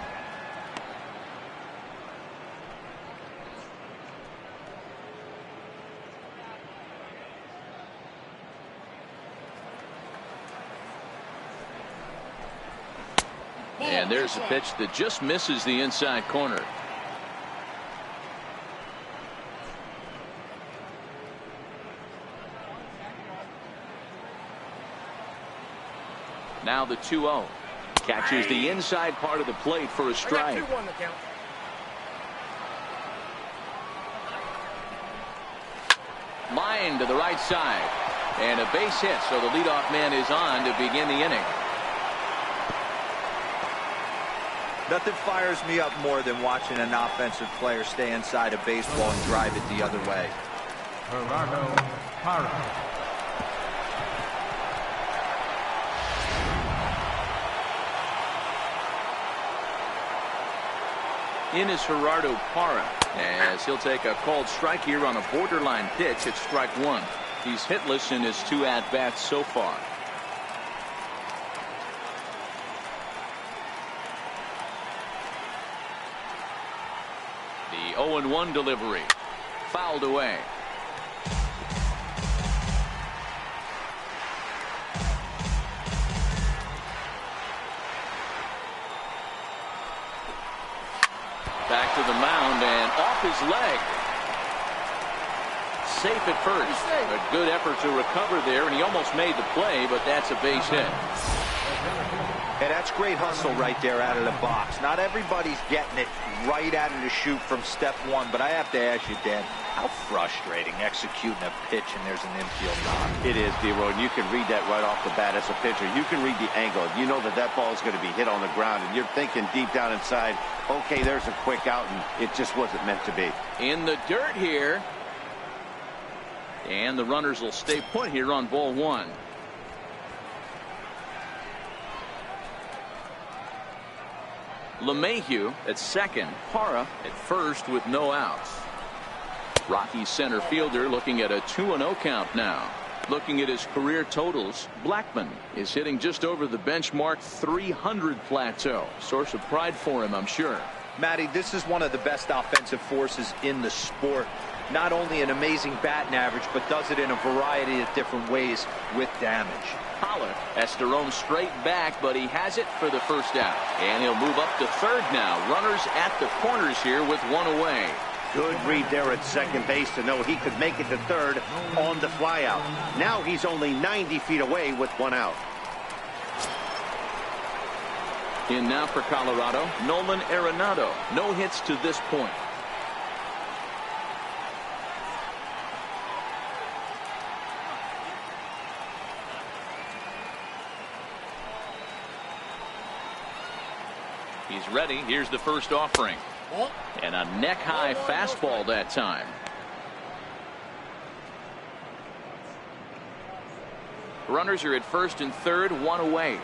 And there's a pitch that just misses the inside corner. Now the 2-0. Catches the inside part of the plate for a strike. Line to the right side. And a base hit, so the leadoff man is on to begin the inning. Nothing fires me up more than watching an offensive player stay inside a baseball and drive it the other way. In is Gerardo Parra, as he'll take a called strike here on a borderline pitch at strike 1. He's hitless in his 2 at-bats so far. The 0-1 delivery. Fouled away. Back to the mound and off his leg. Safe at first. A good effort to recover there, and he almost made the play, but that's a base hit. And that's great hustle right there out of the box. Not everybody's getting it right out of the chute from step 1, but I have to ask you, Dan, how frustrating executing a pitch and there's an infield knock. It is, D-Roy, and you can read that right off the bat as a pitcher. You can read the angle. You know that that ball is going to be hit on the ground, and you're thinking deep down inside, okay, there's a quick out, and it just wasn't meant to be. In the dirt here. And the runners will stay put here on ball 1. LeMahieu at second, Parra at first with no outs. Rockies center fielder looking at a 2-0 count now. Looking at his career totals, Blackmon is hitting just over the benchmark 300 plateau. Source of pride for him, I'm sure. Matty, this is one of the best offensive forces in the sport. Not only an amazing batting average, but does it in a variety of different ways with damage. Haller has to roam straight back, but he has it for the first out. And he'll move up to third now. Runners at the corners here with 1 away. Good read there at second base to know he could make it to third on the flyout. Now he's only 90 feet away with 1 out. In now for Colorado, Nolan Arenado. No hits to this point. He's ready. Here's the first offering. And a neck-high fastball that time. Runners are at first and third, 1 away.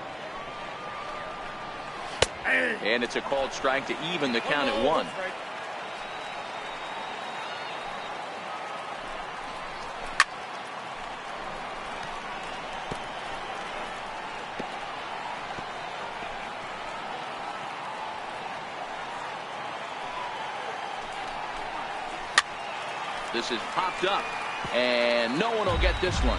And it's a called strike to even the count at 1. This is popped up, and no one will get this one.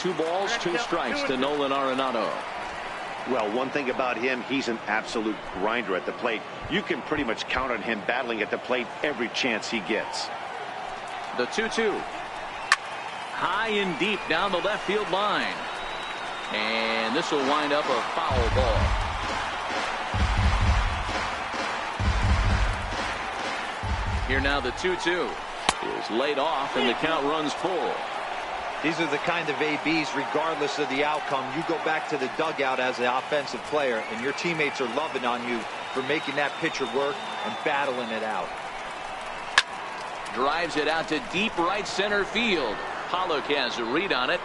2 balls, 2 strikes to Nolan Arenado. Well, one thing about him, he's an absolute grinder at the plate. You can pretty much count on him battling at the plate every chance he gets. The 2-2. High and deep down the left field line. And this will wind up a foul ball. Here now the 2-2 is laid off and the count runs full. These are the kind of ABs, regardless of the outcome. You go back to the dugout as an offensive player, and your teammates are loving on you for making that pitcher work and battling it out. Drives it out to deep right center field. Pollock has a read on it.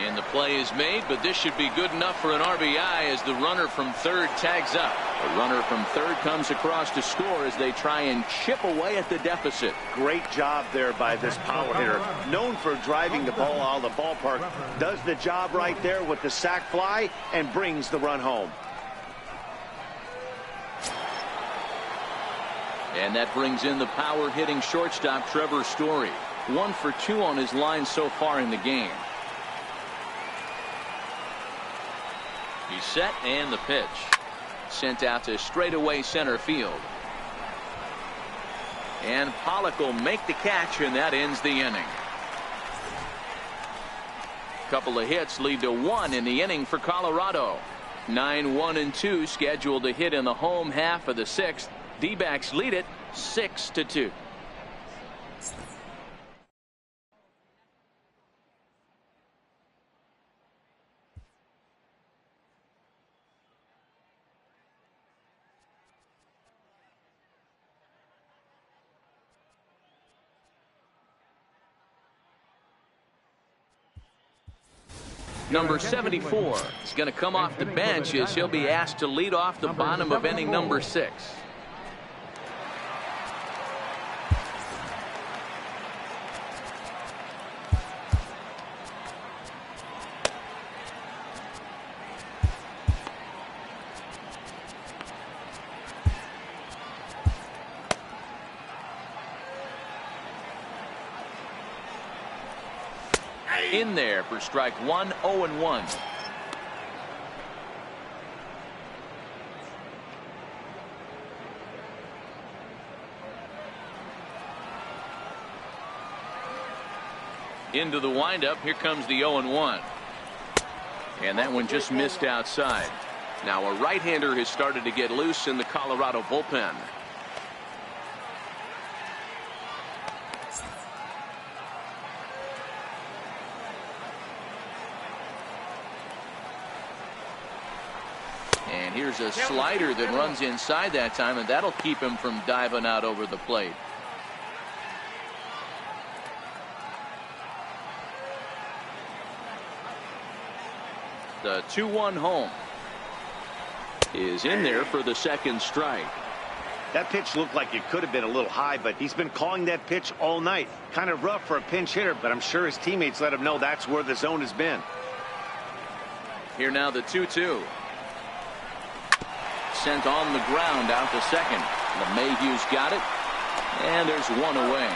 And the play is made, but this should be good enough for an RBI as the runner from third tags up. The runner from third comes across to score as they try and chip away at the deficit. Great job there by this power hitter. Known for driving the ball out of the ballpark. Does the job right there with the sac fly and brings the run home. And that brings in the power hitting shortstop Trevor Story. 1 for 2 on his line so far in the game. He's set and the pitch. Sent out to straightaway center field. And Pollock will make the catch, and that ends the inning. Couple of hits lead to 1 in the inning for Colorado. 9-1-2 scheduled to hit in the home half of the 6th. D-backs lead it 6-2. Number 74 is going to come off the bench as he'll be asked to lead off the bottom of inning number 6. In there for strike 1, 0-1. Into the windup. Here comes the 0-1. And that one just missed outside. Now a right-hander has started to get loose in the Colorado bullpen. And here's a slider that runs inside that time, and that'll keep him from diving out over the plate. The 2-1 home is in there for the second strike. That pitch looked like it could have been a little high, but he's been calling that pitch all night. Kind of rough for a pinch hitter, but I'm sure his teammates let him know that's where the zone has been. Here now the 2-2. Sent on the ground out to second. LeMahieu's got it, and there's one away.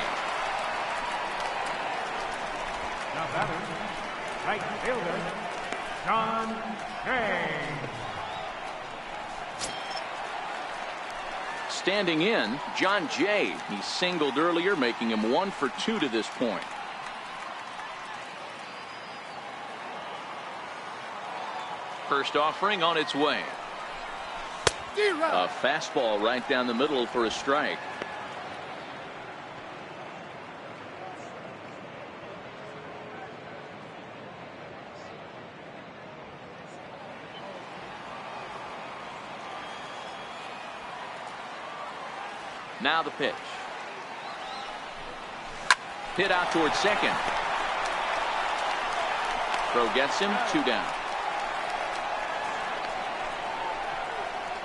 Now batter, right fielder, John Jay. Standing in, John Jay. He singled earlier, making him 1 for 2 to this point. First offering on its way. A fastball right down the middle for a strike. Now the pitch. Hit out towards second. Throw gets him, 2 down.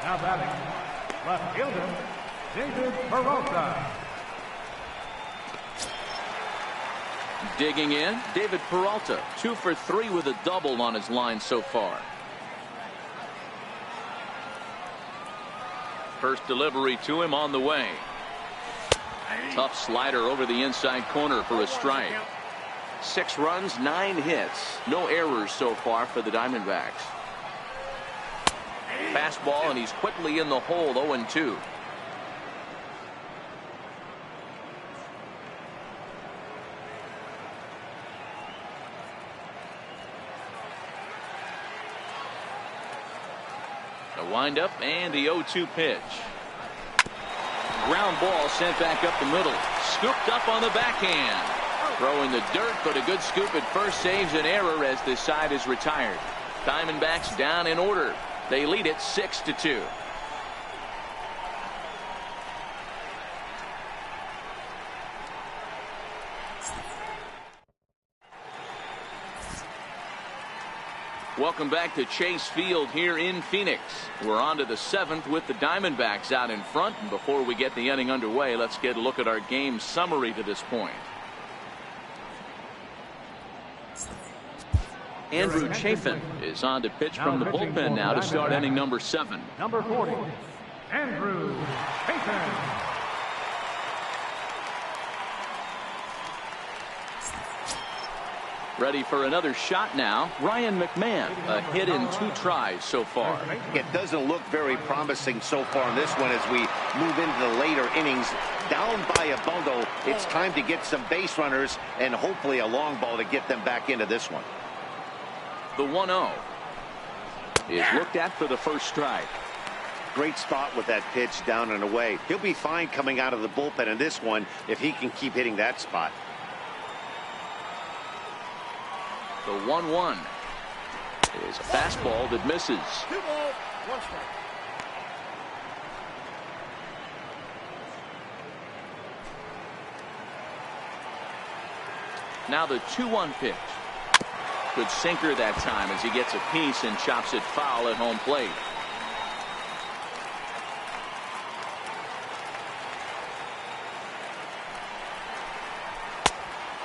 Now batting, left fielder, David Peralta. Digging in, David Peralta, 2 for 3 with a double on his line so far. First delivery to him on the way. Tough slider over the inside corner for a strike. 6 runs, 9 hits. No errors so far for the Diamondbacks. Fastball, and he's quickly in the hole, 0-2. The windup and the 0-2 pitch. Ground ball sent back up the middle. Scooped up on the backhand. Throw in the dirt, but a good scoop at first saves an error as this side is retired. Diamondbacks down in order. They lead it 6-2. Welcome back to Chase Field here in Phoenix. We're on to the 7th with the Diamondbacks out in front. And before we get the inning underway, let's get a look at our game summary to this point. Andrew Chafin is on to pitch from the bullpen now to start inning number 7. Number 40, Andrew Chafin. Ready for another shot now. Ryan McMahon, a hit in 2 tries so far. It doesn't look very promising so far in this one as we move into the later innings. Down by a bundle, it's time to get some base runners and hopefully a long ball to get them back into this one. The 1-0 is looked at for the first strike. Great spot with that pitch down and away. He'll be fine coming out of the bullpen in this one if he can keep hitting that spot. The 1-1 is a fastball that misses. 2 balls, 1 strike. Now the 2-1 pitch. Good sinker that time as he gets a piece and chops it foul at home plate.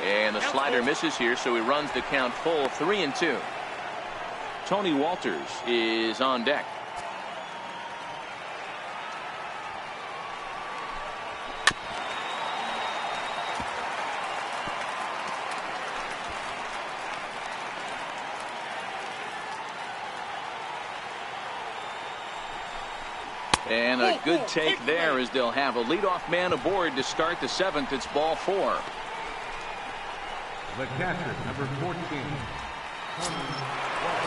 And the slider misses here, so he runs the count full, 3-2. Tony Walters is on deck. And a good take there as they'll have a leadoff man aboard to start the 7th. It's ball 4. The catcher, number 14.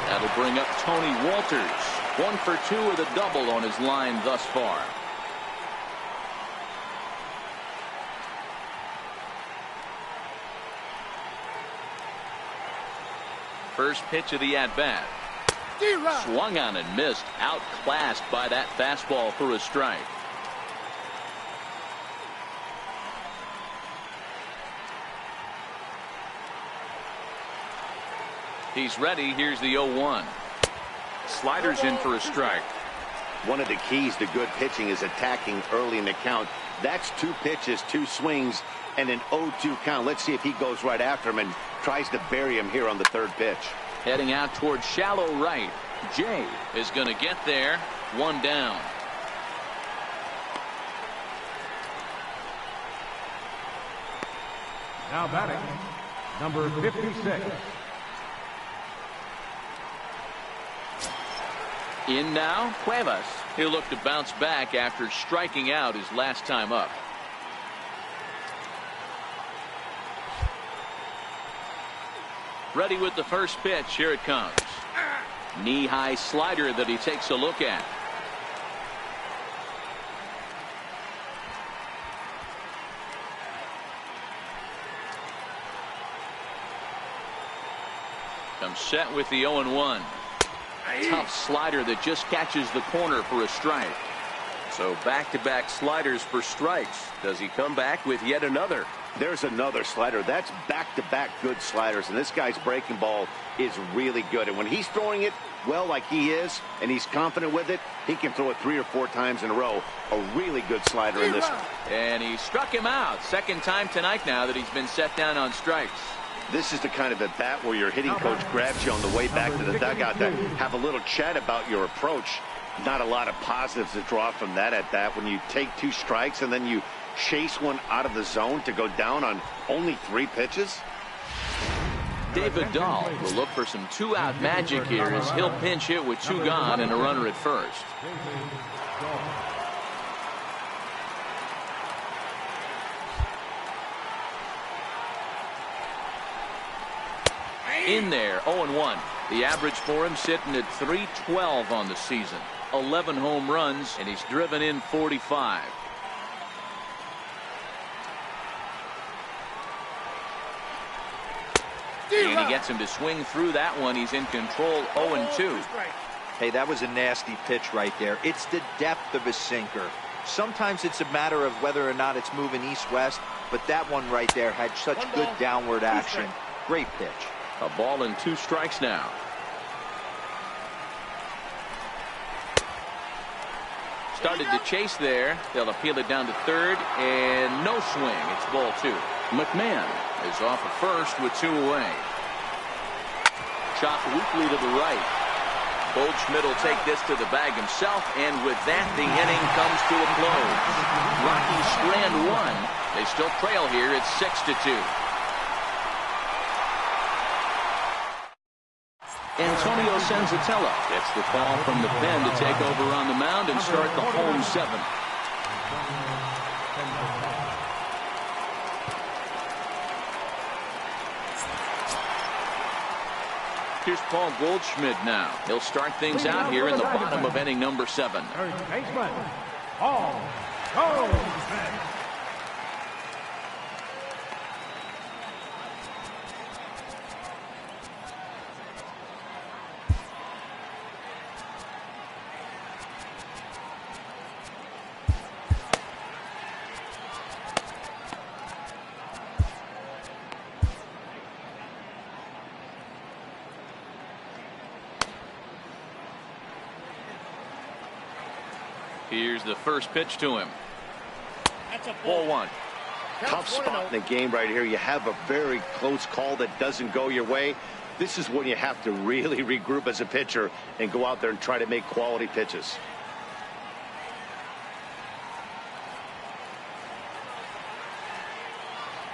That'll bring up Tony Walters. 1 for 2 with a double on his line thus far. First pitch of the at-bat. Swung on and missed. Outclassed by that fastball for a strike. He's ready. Here's the 0-1. Sliders in for a strike. One of the keys to good pitching is attacking early in the count. That's 2 pitches, 2 swings, and an 0-2 count. Let's see if he goes right after him and tries to bury him here on the 3rd pitch. Heading out towards shallow right. Jay is going to get there. 1 down. Now batting, number 56. In now, Cuevas. He'll look to bounce back after striking out his last time up. Ready with the first pitch. Here it comes. Knee-high slider that he takes a look at. Comes set with the 0-1. Tough slider that just catches the corner for a strike. So back-to-back sliders for strikes. Does he come back with yet another? There's another slider. That's back-to-back good sliders, and this guy's breaking ball is really good. And when he's throwing it well like he is, and he's confident with it, he can throw it 3 or 4 times in a row. A really good slider in this one. And he struck him out. 2nd time tonight now that he's been set down on strikes. This is the kind of at-bat where your hitting coach grabs you on the way back to the dugout to have a little chat about your approach. Not a lot of positives to draw from that at-bat when you take 2 strikes and then you chase one out of the zone to go down on only 3 pitches. David Dahl will look for some two-out magic here as he'll pinch hit with two gone and a runner at first. In there, 0-1. The average for him sitting at .312 on the season. 11 home runs, and he's driven in 45. And he gets him to swing through that one. He's in control, 0-2. Hey, that was a nasty pitch right there. It's the depth of a sinker. Sometimes it's a matter of whether or not it's moving east-west, but that one right there had such good downward action. Great pitch. A ball and 2 strikes now. Started to chase there. They'll appeal it down to third, and no swing. It's ball 2. McMahon is off at first with 2 away. Chopped weakly to the right. Goldschmidt will take this to the bag himself, and with that, the inning comes to a close. Rockies strand 1. They still trail here. It's 6-2. Antonio Senzatella gets the call from the pen to take over on the mound and start the home 7th. Here's Paul Goldschmidt now. He'll start things out here in the bottom of inning number 7. Third baseman, Paul Goldschmidt. Here's the first pitch to him. That's a ball 1. Tough spot in the game right here. You have a very close call that doesn't go your way. This is when you have to really regroup as a pitcher and go out there and try to make quality pitches.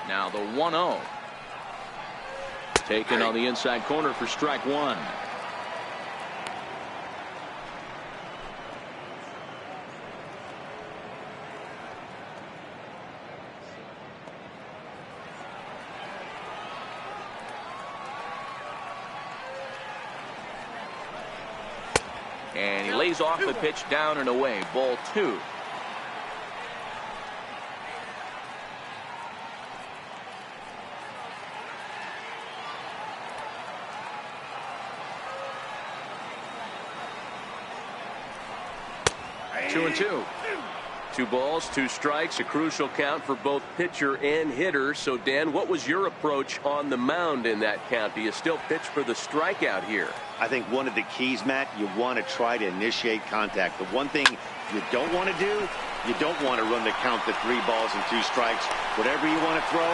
Now the 1-0. Taken on the inside corner for strike 1. And he lays off the pitch down and away. Ball 2. Two and 2. 2 balls, 2 strikes, a crucial count for both pitcher and hitter. So, Dan, what was your approach on the mound in that count? Do you still pitch for the strikeout here? I think one of the keys, Matt, you want to try to initiate contact. The one thing you don't want to do, you don't want to run the count to 3 balls and 2 strikes. Whatever you want to throw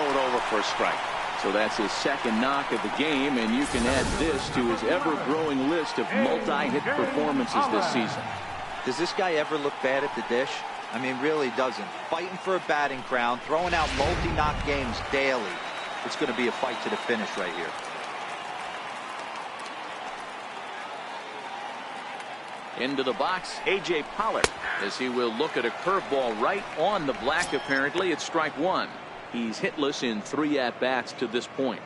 it over for a strike. So that's his second knock of the game, and you can add this to his ever-growing list of multi-hit performances this season. Does this guy ever look bad at the dish? I mean, really doesn't. Fighting for a batting crown, throwing out multi-knock games daily. It's going to be a fight to the finish right here. Into the box, A.J. Pollard, as he will look at a curveball right on the black. Apparently, it's strike 1. He's hitless in 3 at-bats to this point.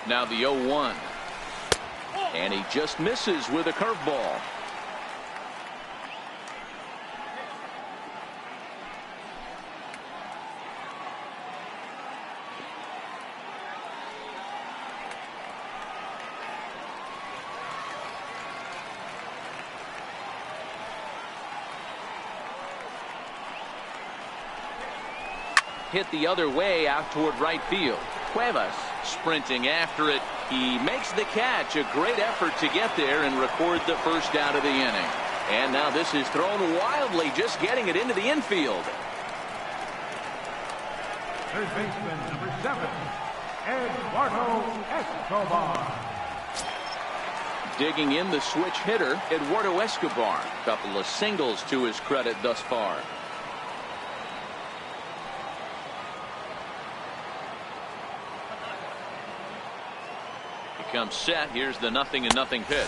Now the 0-1. And he just misses with a curveball. Hit the other way out toward right field. Cuevas sprinting after it. He makes the catch. A great effort to get there and record the first out of the inning. And now this is thrown wildly, just getting it into the infield. Third baseman, number 7, Eduardo Escobar. Digging in the switch hitter, Eduardo Escobar. Couple of singles to his credit thus far. He comes set. Here's the 0-0 pitch.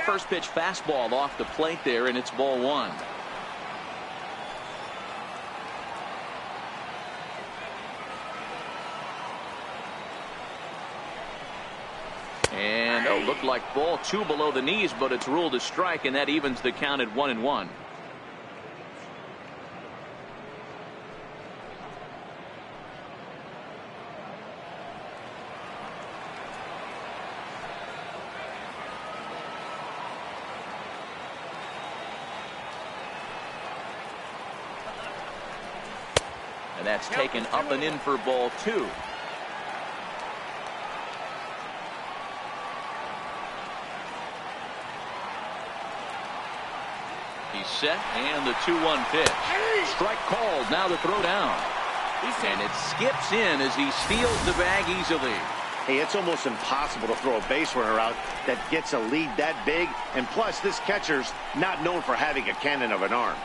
First pitch fastball off the plate there, and it's ball one. And looked like ball two below the knees, but it's ruled a strike, and that evens the count at 1-1. And that's taken up and in for ball two. He's set, and the 2-1 pitch. Strike called. Now the throw down. And it skips in as he steals the bag easily. Hey, it's almost impossible to throw a base runner out that gets a lead that big. And plus, this catcher's not known for having a cannon of an arm.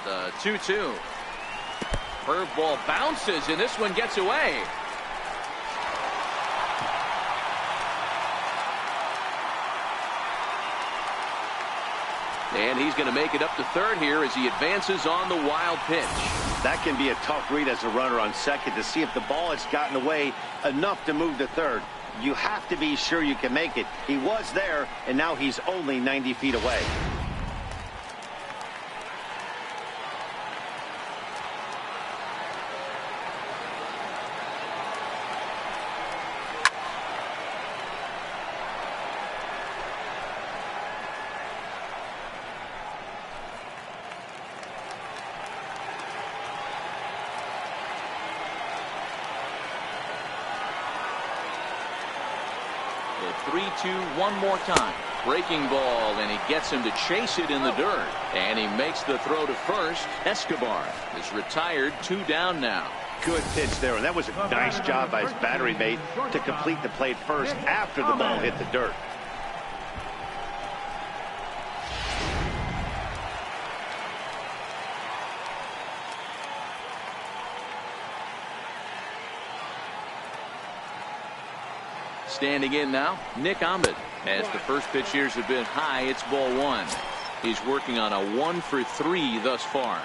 The 2-2. Curveball bounces, and this one gets away. And he's going to make it up to third here as he advances on the wild pitch. That can be a tough read as a runner on second to see if the ball has gotten away enough to move to third. You have to be sure you can make it. He was there, and now he's only 90 feet away. The 3-2 one more time. Breaking ball, and he gets him to chase it in the dirt. And he makes the throw to first. Escobar is retired, 2 down now. Good pitch there, and that was a nice job by his battery mate to complete the play first after the ball hit the dirt. Standing in now, Nick Ahmed. As the first pitch here's a bit high, it's ball one. He's working on a 1-for-3 thus far.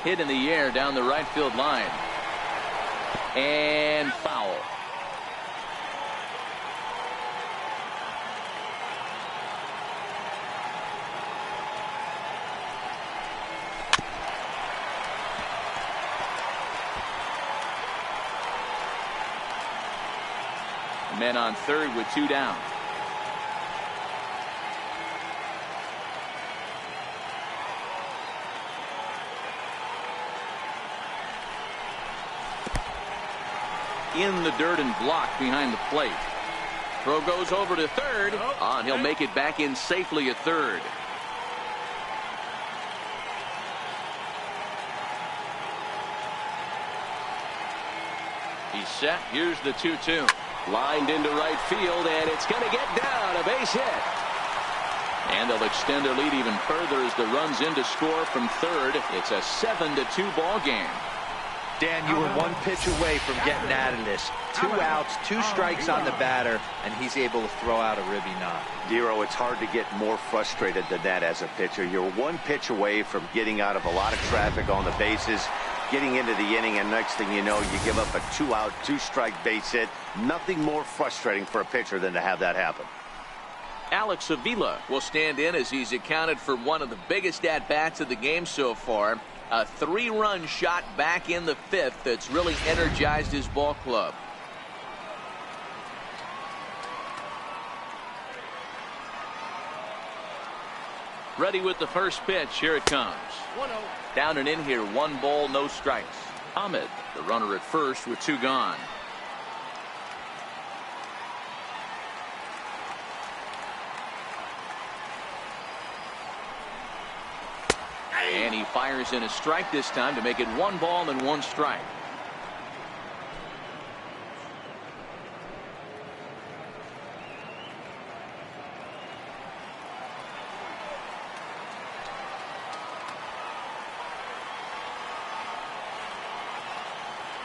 Hit in the air down the right field line. And foul. Men on third with 2 down. In the dirt and blocked behind the plate. Throw goes over to third. And he'll make it back in safely at third. He's set. Here's the 2-2. Lined into right field, and it's going to get down. A base hit. And they'll extend their lead even further as the runs in to score from third. It's a 7-2 ball game. Dan, you were 1 pitch away from getting out of this. 2 outs, 2 strikes on the batter, and he's able to throw out a ribby knock. Dero, it's hard to get more frustrated than that as a pitcher. You're 1 pitch away from getting out of a lot of traffic on the bases, getting into the inning, and next thing you know, you give up a 2-out, 2-strike base hit. Nothing more frustrating for a pitcher than to have that happen. Alex Avila will stand in as he's accounted for one of the biggest at-bats of the game so far. A 3-run shot back in the 5th that's really energized his ball club. Ready with the first pitch. Here it comes. 1-0. Down and in here. 1 ball, no strikes. Ahmed, the runner at first with 2 gone. And he fires in a strike this time to make it 1 ball and 1 strike.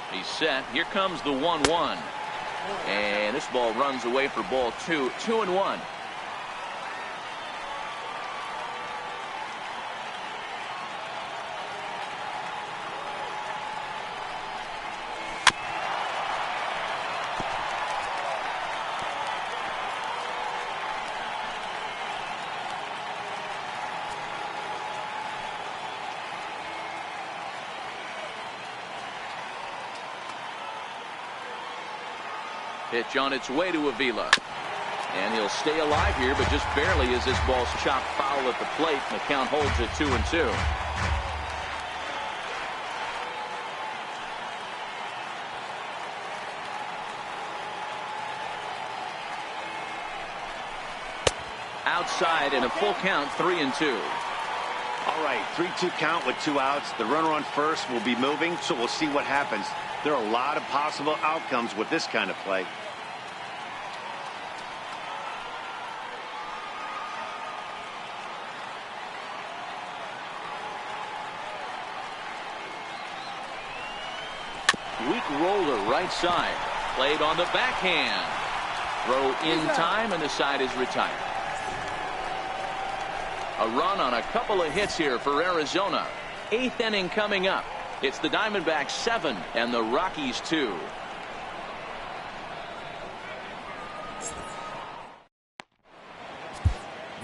He's set. Here comes the 1-1. And this ball runs away for ball 2. 2-1. Pitch on its way to Avila. And he'll stay alive here, but just barely as this ball's chopped foul at the plate. And the count holds at 2-2. Outside and a full count, 3-2. All right, 3-2 count with 2 outs. The runner on first will be moving, so we'll see what happens. There are a lot of possible outcomes with this kind of play. Weak roller right side. Played on the backhand. Throw in time and the side is retired. A run on a couple of hits here for Arizona. 8th inning coming up. It's the Diamondbacks 7 and the Rockies 2.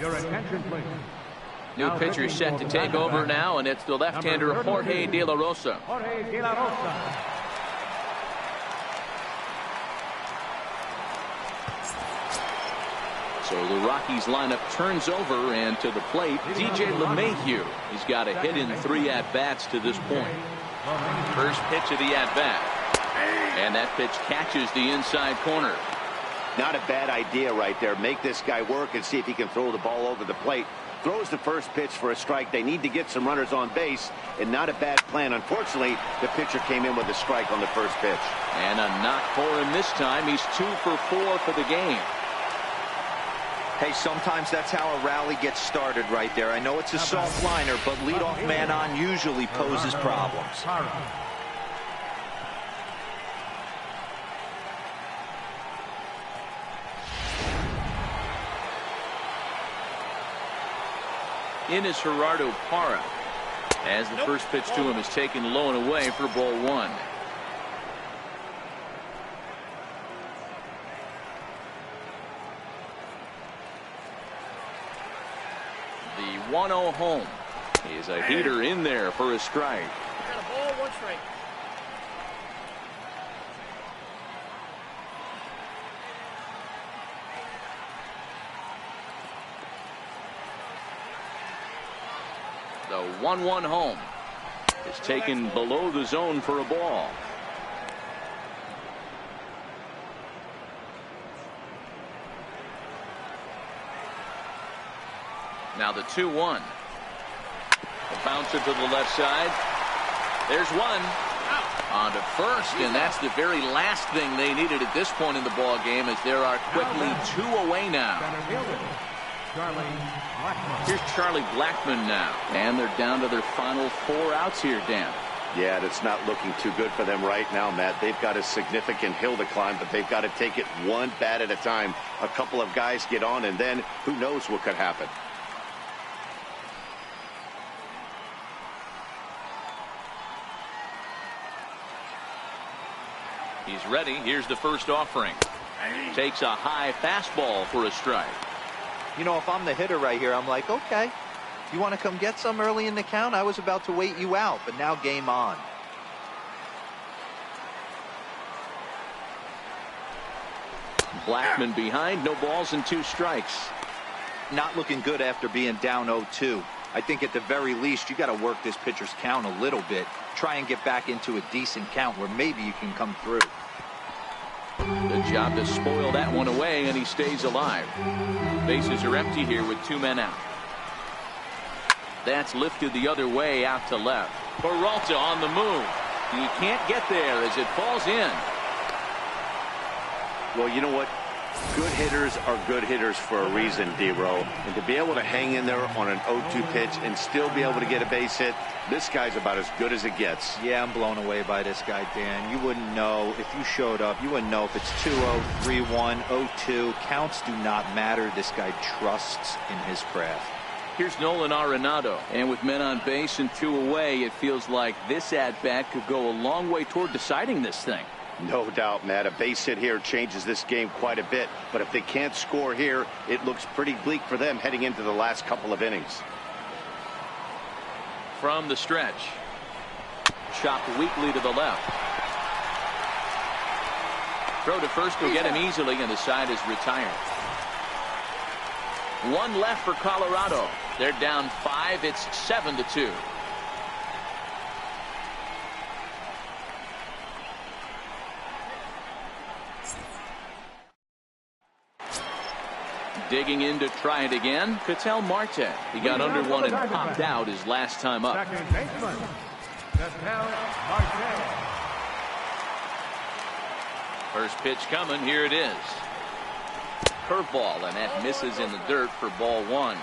Your attention, please. New pitcher set to take over now, and it's the left-hander Jorge De La Rosa. Jorge De La Rosa. So the Rockies lineup turns over, and to the plate, DJ LeMahieu. He's got a hit in 3 at-bats to this point. First pitch of the at-bat. And that pitch catches the inside corner. Not a bad idea right there. Make this guy work and see if he can throw the ball over the plate. Throws the first pitch for a strike. They need to get some runners on base, and not a bad plan. Unfortunately, the pitcher came in with a strike on the first pitch. And a knock for him this time. He's 2 for 4 for the game. Hey, sometimes that's how a rally gets started right there. I know it's a soft liner, but leadoff man on usually poses problems. In is Gerardo Parra, as the first pitch to him is taken low and away for ball 1. The 1-0 home is a heater in there for a strike. Got a ball, 1 strike. The 1-1 home is taken below the zone for a ball. Now the 2-1. A bouncer to the left side. There's one. On to first, and that's the very last thing they needed at this point in the ball game, as there are quickly 2 away now. Here's Charlie Blackmon now, and they're down to their final 4 outs here, Dan. Yeah, that's not looking too good for them right now, Matt. They've got a significant hill to climb, but they've got to take it 1 bat at a time. A couple of guys get on, and then who knows what could happen. He's ready. Here's the first offering. Takes a high fastball for a strike. You know, if I'm the hitter right here, I'm like, okay, you want to come get some early in the count? I was about to wait you out, but now game on. Blackmon behind, no balls and 2 strikes. Not looking good after being down 0-2. I think at the very least you got to work this pitcher's count a little bit. Try and get back into a decent count where maybe you can come through. The job to spoil that one away, and he stays alive. Bases are empty here with 2 men out. That's lifted the other way out to left. Peralta on the move. He can't get there as it falls in. Well, you know what? Good hitters are good hitters for a reason, D-Row. And to be able to hang in there on an 0-2 pitch and still be able to get a base hit, this guy's about as good as it gets. Yeah, I'm blown away by this guy, Dan. You wouldn't know if you showed up. You wouldn't know if it's 2-0, 3-1, 0-2. Counts do not matter. This guy trusts in his craft. Here's Nolan Arenado, and with men on base and 2 away, it feels like this at-bat could go a long way toward deciding this thing. No doubt, Matt. A base hit here changes this game quite a bit. But if they can't score here, it looks pretty bleak for them heading into the last couple of innings. From the stretch. Chopped weakly to the left. Throw to first will get him easily, and the side is retired. 1 left for Colorado. They're down 5. It's 7-2. Digging in to try it again, Ketel Marte. He got under one and popped out his last time up. Second baseman, Ketel Marte. First pitch coming. Here it is. Curveball, and that misses in the dirt for ball 1.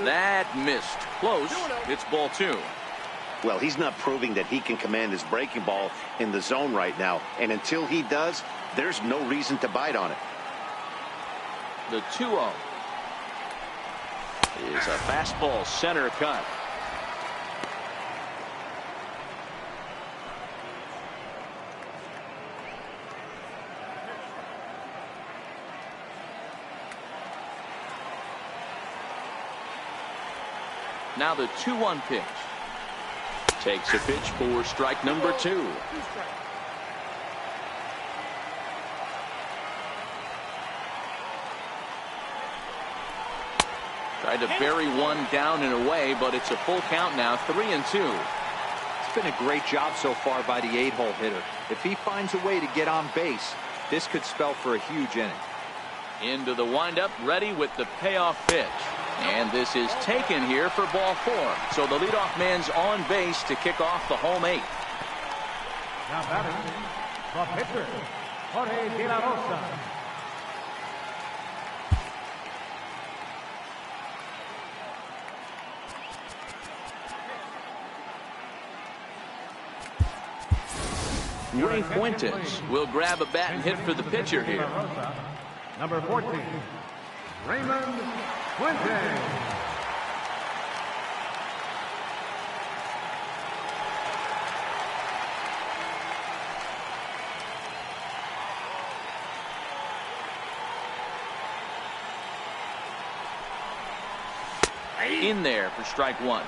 That missed. Close. It's ball 2. Well, he's not proving that he can command his breaking ball in the zone right now. And until he does, there's no reason to bite on it. The 2-0 is a fastball center cut. Now the 2-1 pitch. Takes a pitch for strike number 2. Tried to bury one down and away, but it's a full count now, 3-2. It's been a great job so far by the 8-hole hitter. If he finds a way to get on base, this could spell for a huge inning. Into the windup, ready with the payoff pitch. And this is taken here for ball 4. So the leadoff man's on base to kick off the home 8th. Now batting, the pitcher, Jorge De La Rosa. Ray Fuentes will grab a bat and hit for the pitcher here. Number 14, Raymond Fuentes. In there for strike 1.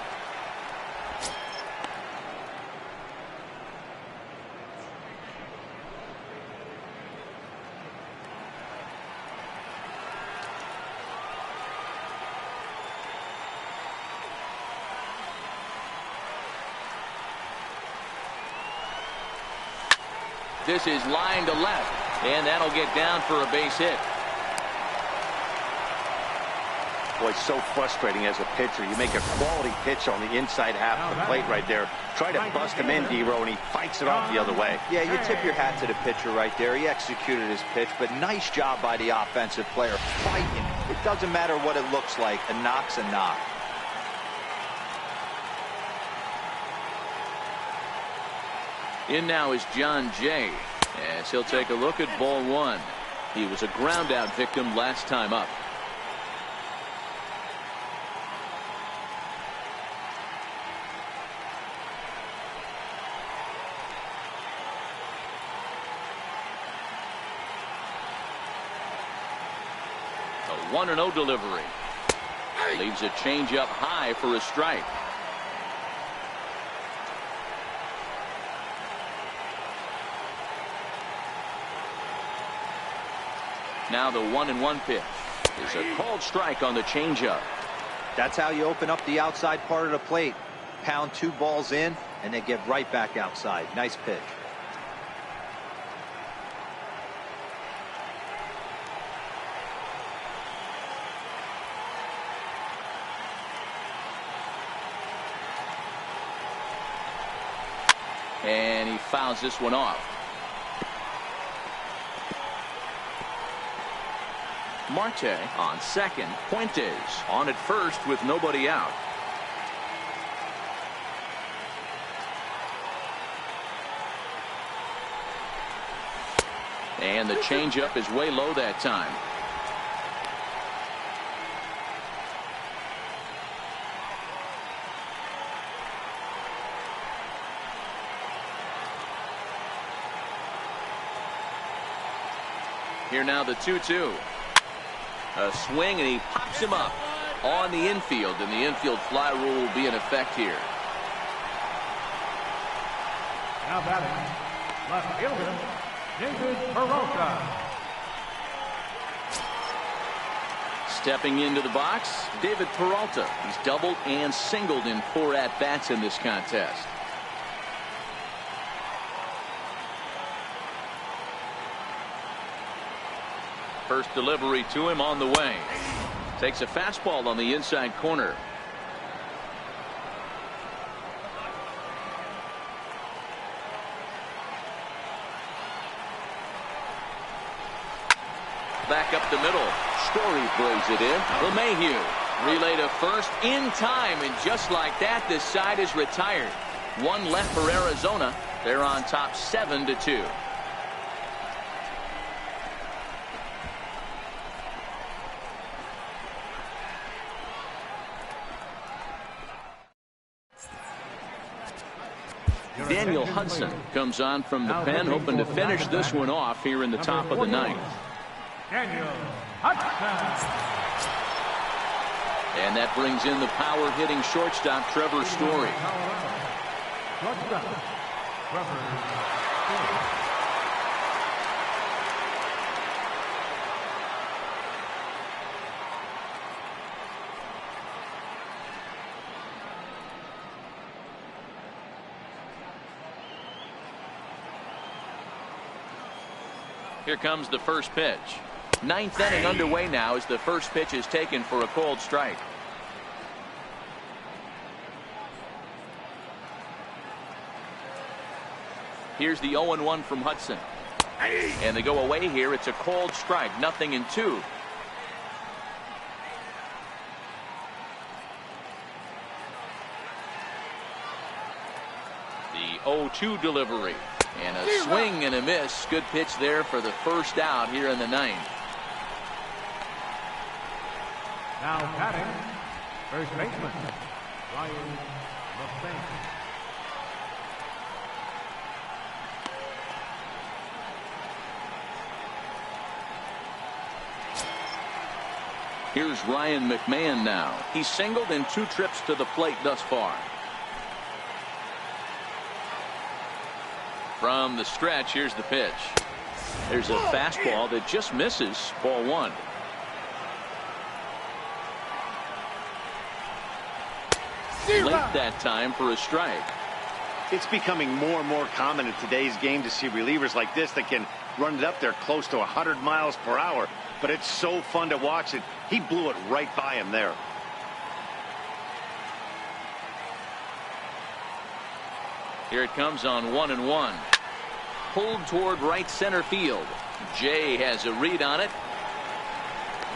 This is line to left, and that'll get down for a base hit. Boy, it's so frustrating as a pitcher. You make a quality pitch on the inside half of the plate right there. Try to bust him in, D-Row, and he fights it off the other way. Yeah, you tip your hat to the pitcher right there. He executed his pitch, but nice job by the offensive player fighting. It doesn't matter what it looks like. A knock's a knock. In now is John Jay, as he'll take a look at ball 1. He was a ground out victim last time up. A 1-0 delivery. Leaves a changeup high for a strike. Now the 1-1 pitch is a called strike on the changeup. That's how you open up the outside part of the plate. Pound 2 balls in, and then get right back outside. Nice pitch. And he fouls this one off. Marte on second. Puentes on at first with nobody out. And the changeup is way low that time. Here now the 2-2. A swing, and he pops him up on the infield, and the infield fly rule will be in effect here. Now batting, left fielder, David Peralta. Stepping into the box, David Peralta. He's doubled and singled in 4 at-bats in this contest. First delivery to him on the way. Takes a fastball on the inside corner. Back up the middle. Story throws it in. LeMahieu relay to first in time, and just like that, this side is retired. 1 left for Arizona. They're on top 7-2. Daniel Hudson comes on from the pen, hoping to finish this one off here in the top of the 9th. Daniel Hudson. And that brings in the power hitting shortstop Trevor Story. Shortstop, Trevor Story. Here comes the first pitch. 9th inning underway now as the first pitch is taken for a called strike. Here's the 0-1 from Hudson. And they go away here. It's a called strike. 0-2. The 0-2 delivery. And a swing and a miss. Good pitch there for the first out here in the 9th. Now batting, first baseman, Ryan LaFave. Here's Ryan McMahon now. He's singled in 2 trips to the plate thus far. From the stretch, here's the pitch. There's a fastball that just misses. Ball 1. Late that time for a strike. It's becoming more and more common in today's game to see relievers like this that can run it up there close to 100 miles per hour. But it's so fun to watch it. He blew it right by him there. Here it comes on 1-1. Pulled toward right center field. Jay has a read on it.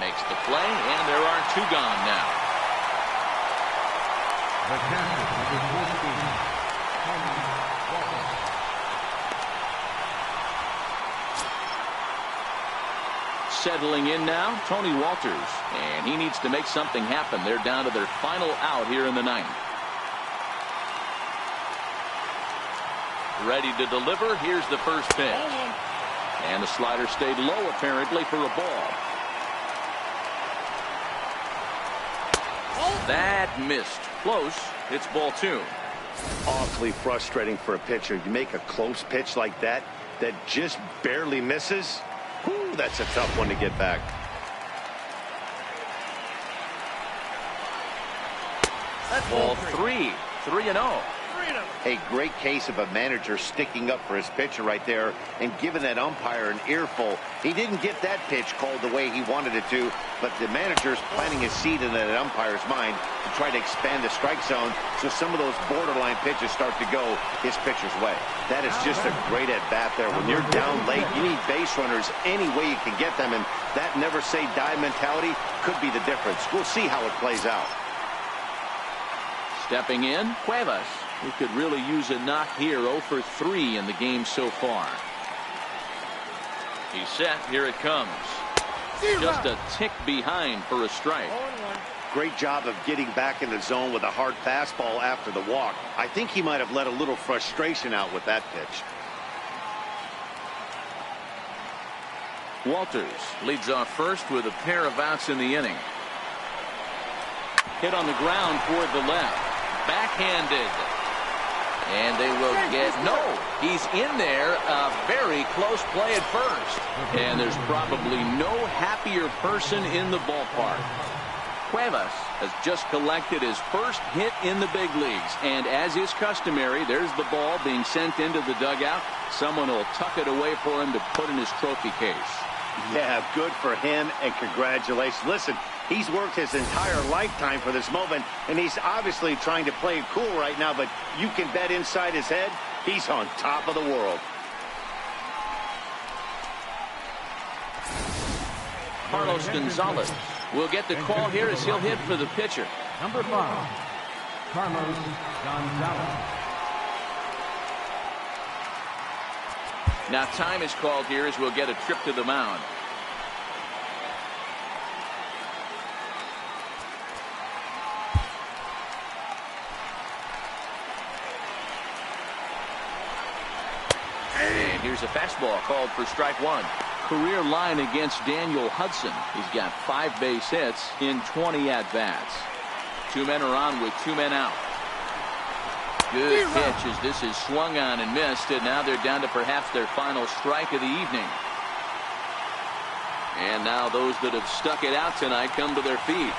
Makes the play, and there are 2 gone now. The captain, number 14, Tony Walker. Settling in now, Tony Walters. And he needs to make something happen. They're down to their final out here in the 9th. Ready to deliver. Here's the first pitch. And the slider stayed low apparently for a ball. That missed. Close. It's ball 2. Awfully frustrating for a pitcher. You make a close pitch like that that just barely misses. Ooh, that's a tough one to get back. Ball 3, 3-0. A great case of a manager sticking up for his pitcher right there and giving that umpire an earful. He didn't get that pitch called the way he wanted it to, but the manager's planting a seed in that umpire's mind to try to expand the strike zone so some of those borderline pitches start to go his pitcher's way. That is just a great at-bat there. When you're down late, you need base runners any way you can get them, and that never-say-die mentality could be the difference. We'll see how it plays out. Stepping in, Cuevas, who could really use a knock here. 0 for 3 in the game so far. He's set. Here it comes. Just a tick behind for a strike. Great job of getting back in the zone with a hard fastball after the walk. I think he might have let a little frustration out with that pitch. Walters leads off first with a pair of outs in the inning. Hit on the ground toward the left. Backhanded. And they will get no. He's in there. A very close play at first. And there's probably no happier person in the ballpark. Cuevas has just collected his first hit in the big leagues. And as is customary, there's the ball being sent into the dugout. Someone will tuck it away for him to put in his trophy case. Yeah, good for him, and congratulations. Listen, he's worked his entire lifetime for this moment, and he's obviously trying to play it cool right now, but you can bet inside his head, he's on top of the world. Carlos Gonzalez will get the call here as he'll hit for the pitcher. Number 5, Carlos Gonzalez. Now time is called here as we'll get a trip to the mound. And here's a fastball called for strike 1. Career line against Daniel Hudson. He's got 5 base hits in 20 at-bats. 2 men are on with 2 men out. Good pitch as this is swung on and missed, and now they're down to perhaps their final strike of the evening. And now those that have stuck it out tonight come to their feet.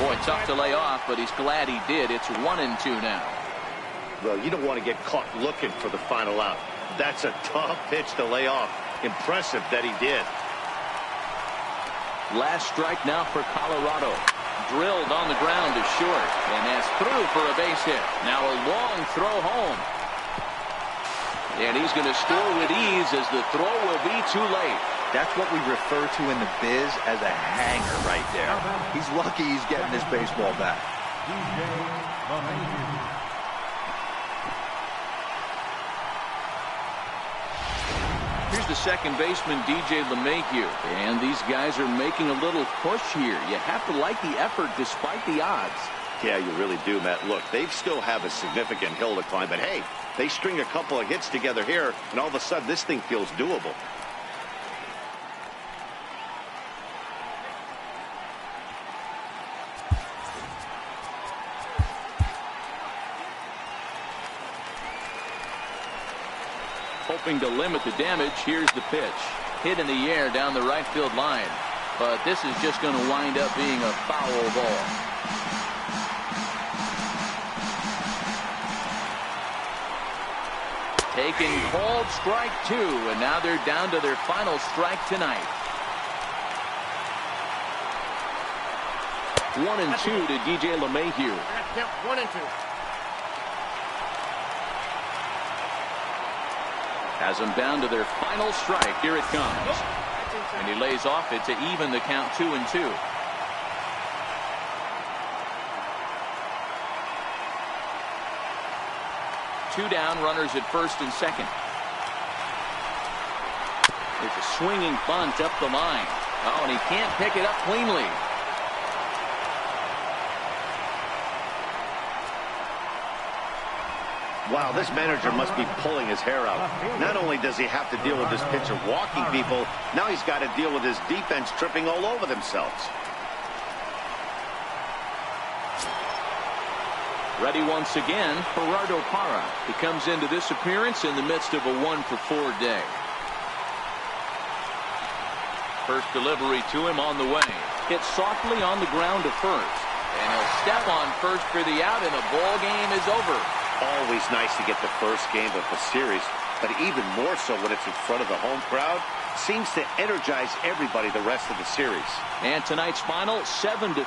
Boy, tough to lay off, but he's glad he did. It's 1-2 now. Well, you don't want to get caught looking for the final out. That's a tough pitch to lay off. Impressive that he did. Last strike now for Colorado. Drilled on the ground to short, and that's through for a base hit. Now a long throw home. And he's going to score with ease as the throw will be too late. That's what we refer to in the biz as a hanger right there. He's lucky he's getting his baseball back. Here's the second baseman, DJ LeMahieu. And these guys are making a little push here. You have to like the effort despite the odds. Yeah, you really do, Matt. Look, they still have a significant hill to climb, but hey, they string a couple of hits together here, and all of a sudden this thing feels doable. Hoping to limit the damage, here's the pitch. Hit in the air down the right field line. But this is just going to wind up being a foul ball. Taking called strike 2, and now they're down to their final strike tonight. 1-2 to DJ LeMahieu. 1-2. Has them down to their final strike. Here it comes. And he lays off it to even the count 2-2. Two down, runners at first and second. It's a swinging bunt up the line. Oh, and he can't pick it up cleanly. Wow, this manager must be pulling his hair out. Not only does he have to deal with this pitcher walking people, now he's got to deal with his defense tripping all over themselves. Ready once again, Gerardo Parra. He comes into this appearance in the midst of a 1-for-4 day. First delivery to him on the way. Hit softly on the ground to first. And he'll step on first for the out, and the ball game is over. Always nice to get the first game of the series, but even more so when it's in front of the home crowd. Seems to energize everybody the rest of the series. And tonight's final, 7-3.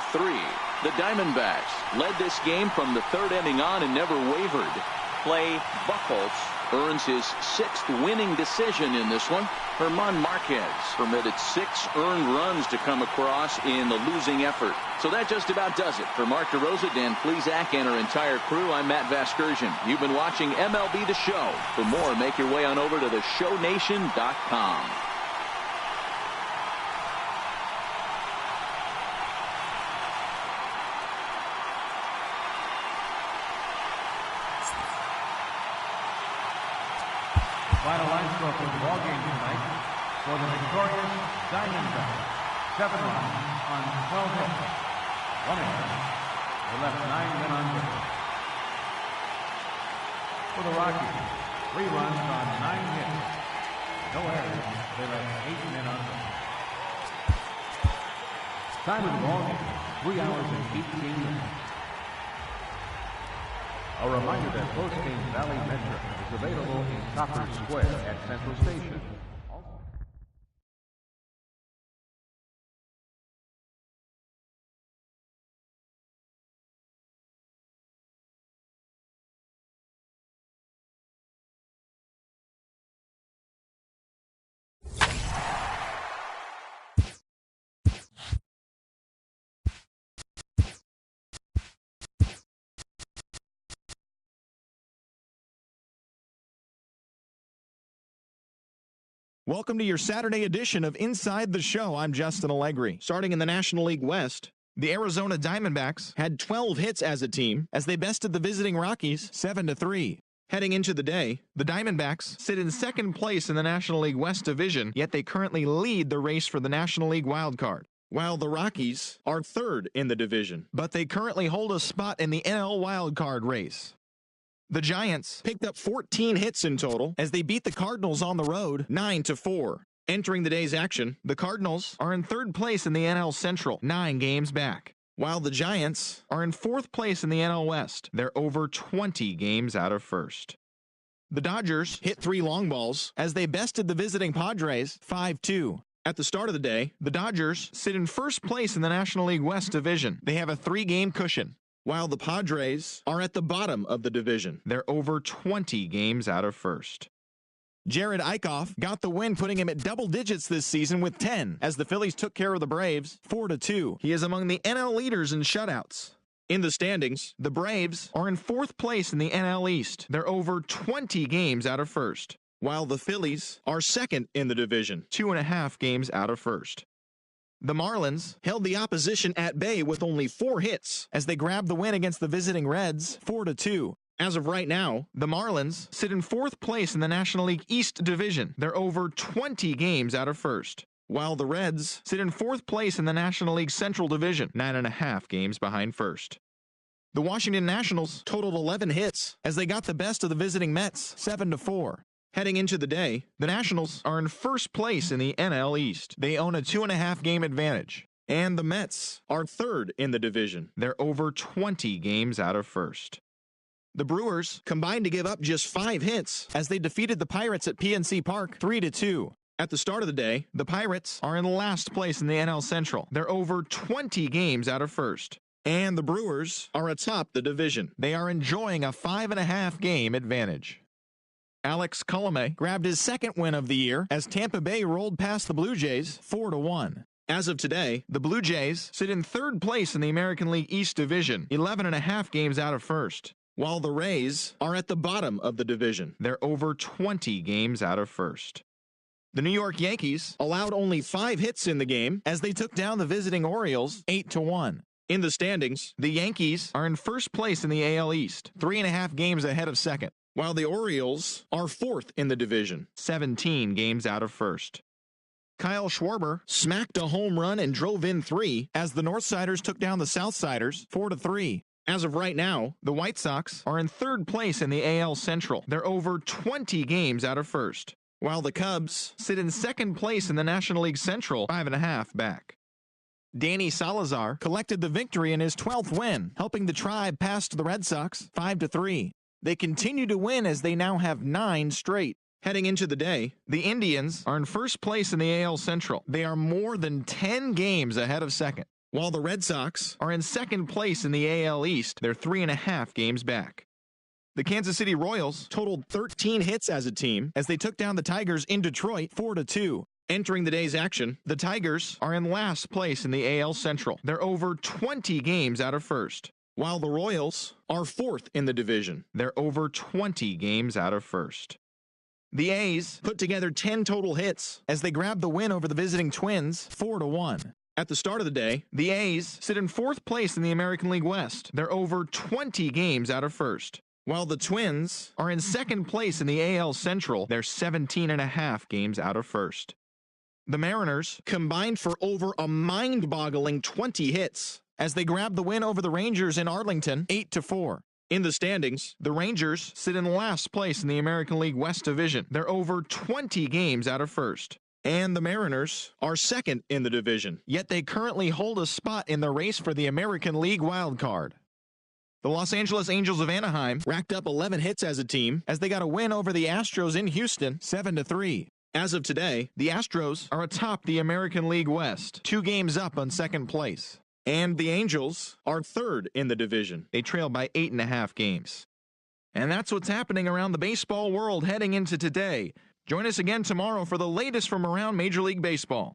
The Diamondbacks led this game from the third inning on and never wavered. Clay Buchholz earns his 6th winning decision in this one. German Marquez permitted 6 earned runs to come across in the losing effort. So that just about does it. For Mark DeRosa, Dan Plesac, and our entire crew, I'm Matt Vasgersian. You've been watching MLB The Show. For more, make your way on over to theshownation.com. Final line score for the ball game tonight for the victorious Diamondbacks. 7 runs on 12 hits. 1 error. They left 9 men on base. For the Rockies, 3 runs on 9 hits. No errors. They left 8 men on base. Time of the ball game, 3 hours and 18 minutes. A reminder that Postgames Valley Metro is available in Copper Square at Central Station. Welcome to your Saturday edition of Inside the Show. I'm Justin Allegri. Starting in the National League West, the Arizona Diamondbacks had 12 hits as a team as they bested the visiting Rockies 7-3. Heading into the day, the Diamondbacks sit in second place in the National League West division, yet they currently lead the race for the National League wildcard, while the Rockies are third in the division, but they currently hold a spot in the NL wildcard race. The Giants picked up 14 hits in total as they beat the Cardinals on the road 9-4. Entering the day's action, the Cardinals are in third place in the NL Central, 9 games back, while the Giants are in fourth place in the NL West. They're over 20 games out of first. The Dodgers hit 3 long balls as they bested the visiting Padres 5-2. At the start of the day, the Dodgers sit in first place in the National League West division. They have a 3-game cushion, while the Padres are at the bottom of the division. They're over 20 games out of first. Jared Eichhoff got the win, putting him at double digits this season with 10, as the Phillies took care of the Braves 4-2. He is among the NL leaders in shutouts. In the standings, the Braves are in fourth place in the NL East. They're over 20 games out of first, while the Phillies are second in the division, 2.5 games out of first. The Marlins held the opposition at bay with only 4 hits as they grabbed the win against the visiting Reds 4-2. As of right now, the Marlins sit in fourth place in the National League East division. They're over 20 games out of first, while the Reds sit in fourth place in the National League Central division, 9.5 games behind first. The Washington Nationals totaled 11 hits as they got the best of the visiting Mets 7-4. Heading into the day, the Nationals are in first place in the NL East. They own a 2.5 game advantage. And the Mets are third in the division. They're over 20 games out of first. The Brewers combined to give up just 5 hits as they defeated the Pirates at PNC Park 3-2. At the start of the day, the Pirates are in last place in the NL Central. They're over 20 games out of first. And the Brewers are atop the division. They are enjoying a 5.5 game advantage. Alex Colomé grabbed his second win of the year as Tampa Bay rolled past the Blue Jays 4-1. As of today, the Blue Jays sit in third place in the American League East Division, 11.5 games out of first, while the Rays are at the bottom of the division. They're over 20 games out of first. The New York Yankees allowed only 5 hits in the game as they took down the visiting Orioles 8-1. In the standings, the Yankees are in first place in the AL East, 3.5 games ahead of second, while the Orioles are fourth in the division, 17 games out of first. Kyle Schwarber smacked a home run and drove in 3 as the Northsiders took down the Southsiders 4-3. As of right now, the White Sox are in third place in the AL Central. They're over 20 games out of first, while the Cubs sit in second place in the National League Central, 5.5 back. Danny Salazar collected the victory in his 12th win, helping the Tribe past the Red Sox 5-3. They continue to win as they now have 9 straight. Heading into the day, the Indians are in first place in the AL Central. They are more than 10 games ahead of second, while the Red Sox are in second place in the AL East. They're 3.5 games back. The Kansas City Royals totaled 13 hits as a team as they took down the Tigers in Detroit 4-2. Entering the day's action, the Tigers are in last place in the AL Central. They're over 20 games out of first, while the Royals are fourth in the division. They're over 20 games out of first. The A's put together 10 total hits as they grabbed the win over the visiting Twins 4-1. At the start of the day, the A's sit in fourth place in the American League West. They're over 20 games out of first, while the Twins are in second place in the AL Central. They're 17.5 games out of first. The Mariners combined for over a mind-boggling 20 hits as they grabbed the win over the Rangers in Arlington 8-4. In the standings, the Rangers sit in last place in the American League West Division. They're over 20 games out of first. And the Mariners are second in the division, yet they currently hold a spot in the race for the American League wild card. The Los Angeles Angels of Anaheim racked up 11 hits as a team as they got a win over the Astros in Houston 7-3. As of today, the Astros are atop the American League West, 2 games up on second place. And the Angels are third in the division. They trail by 8.5 games. And that's what's happening around the baseball world heading into today. Join us again tomorrow for the latest from around Major League Baseball.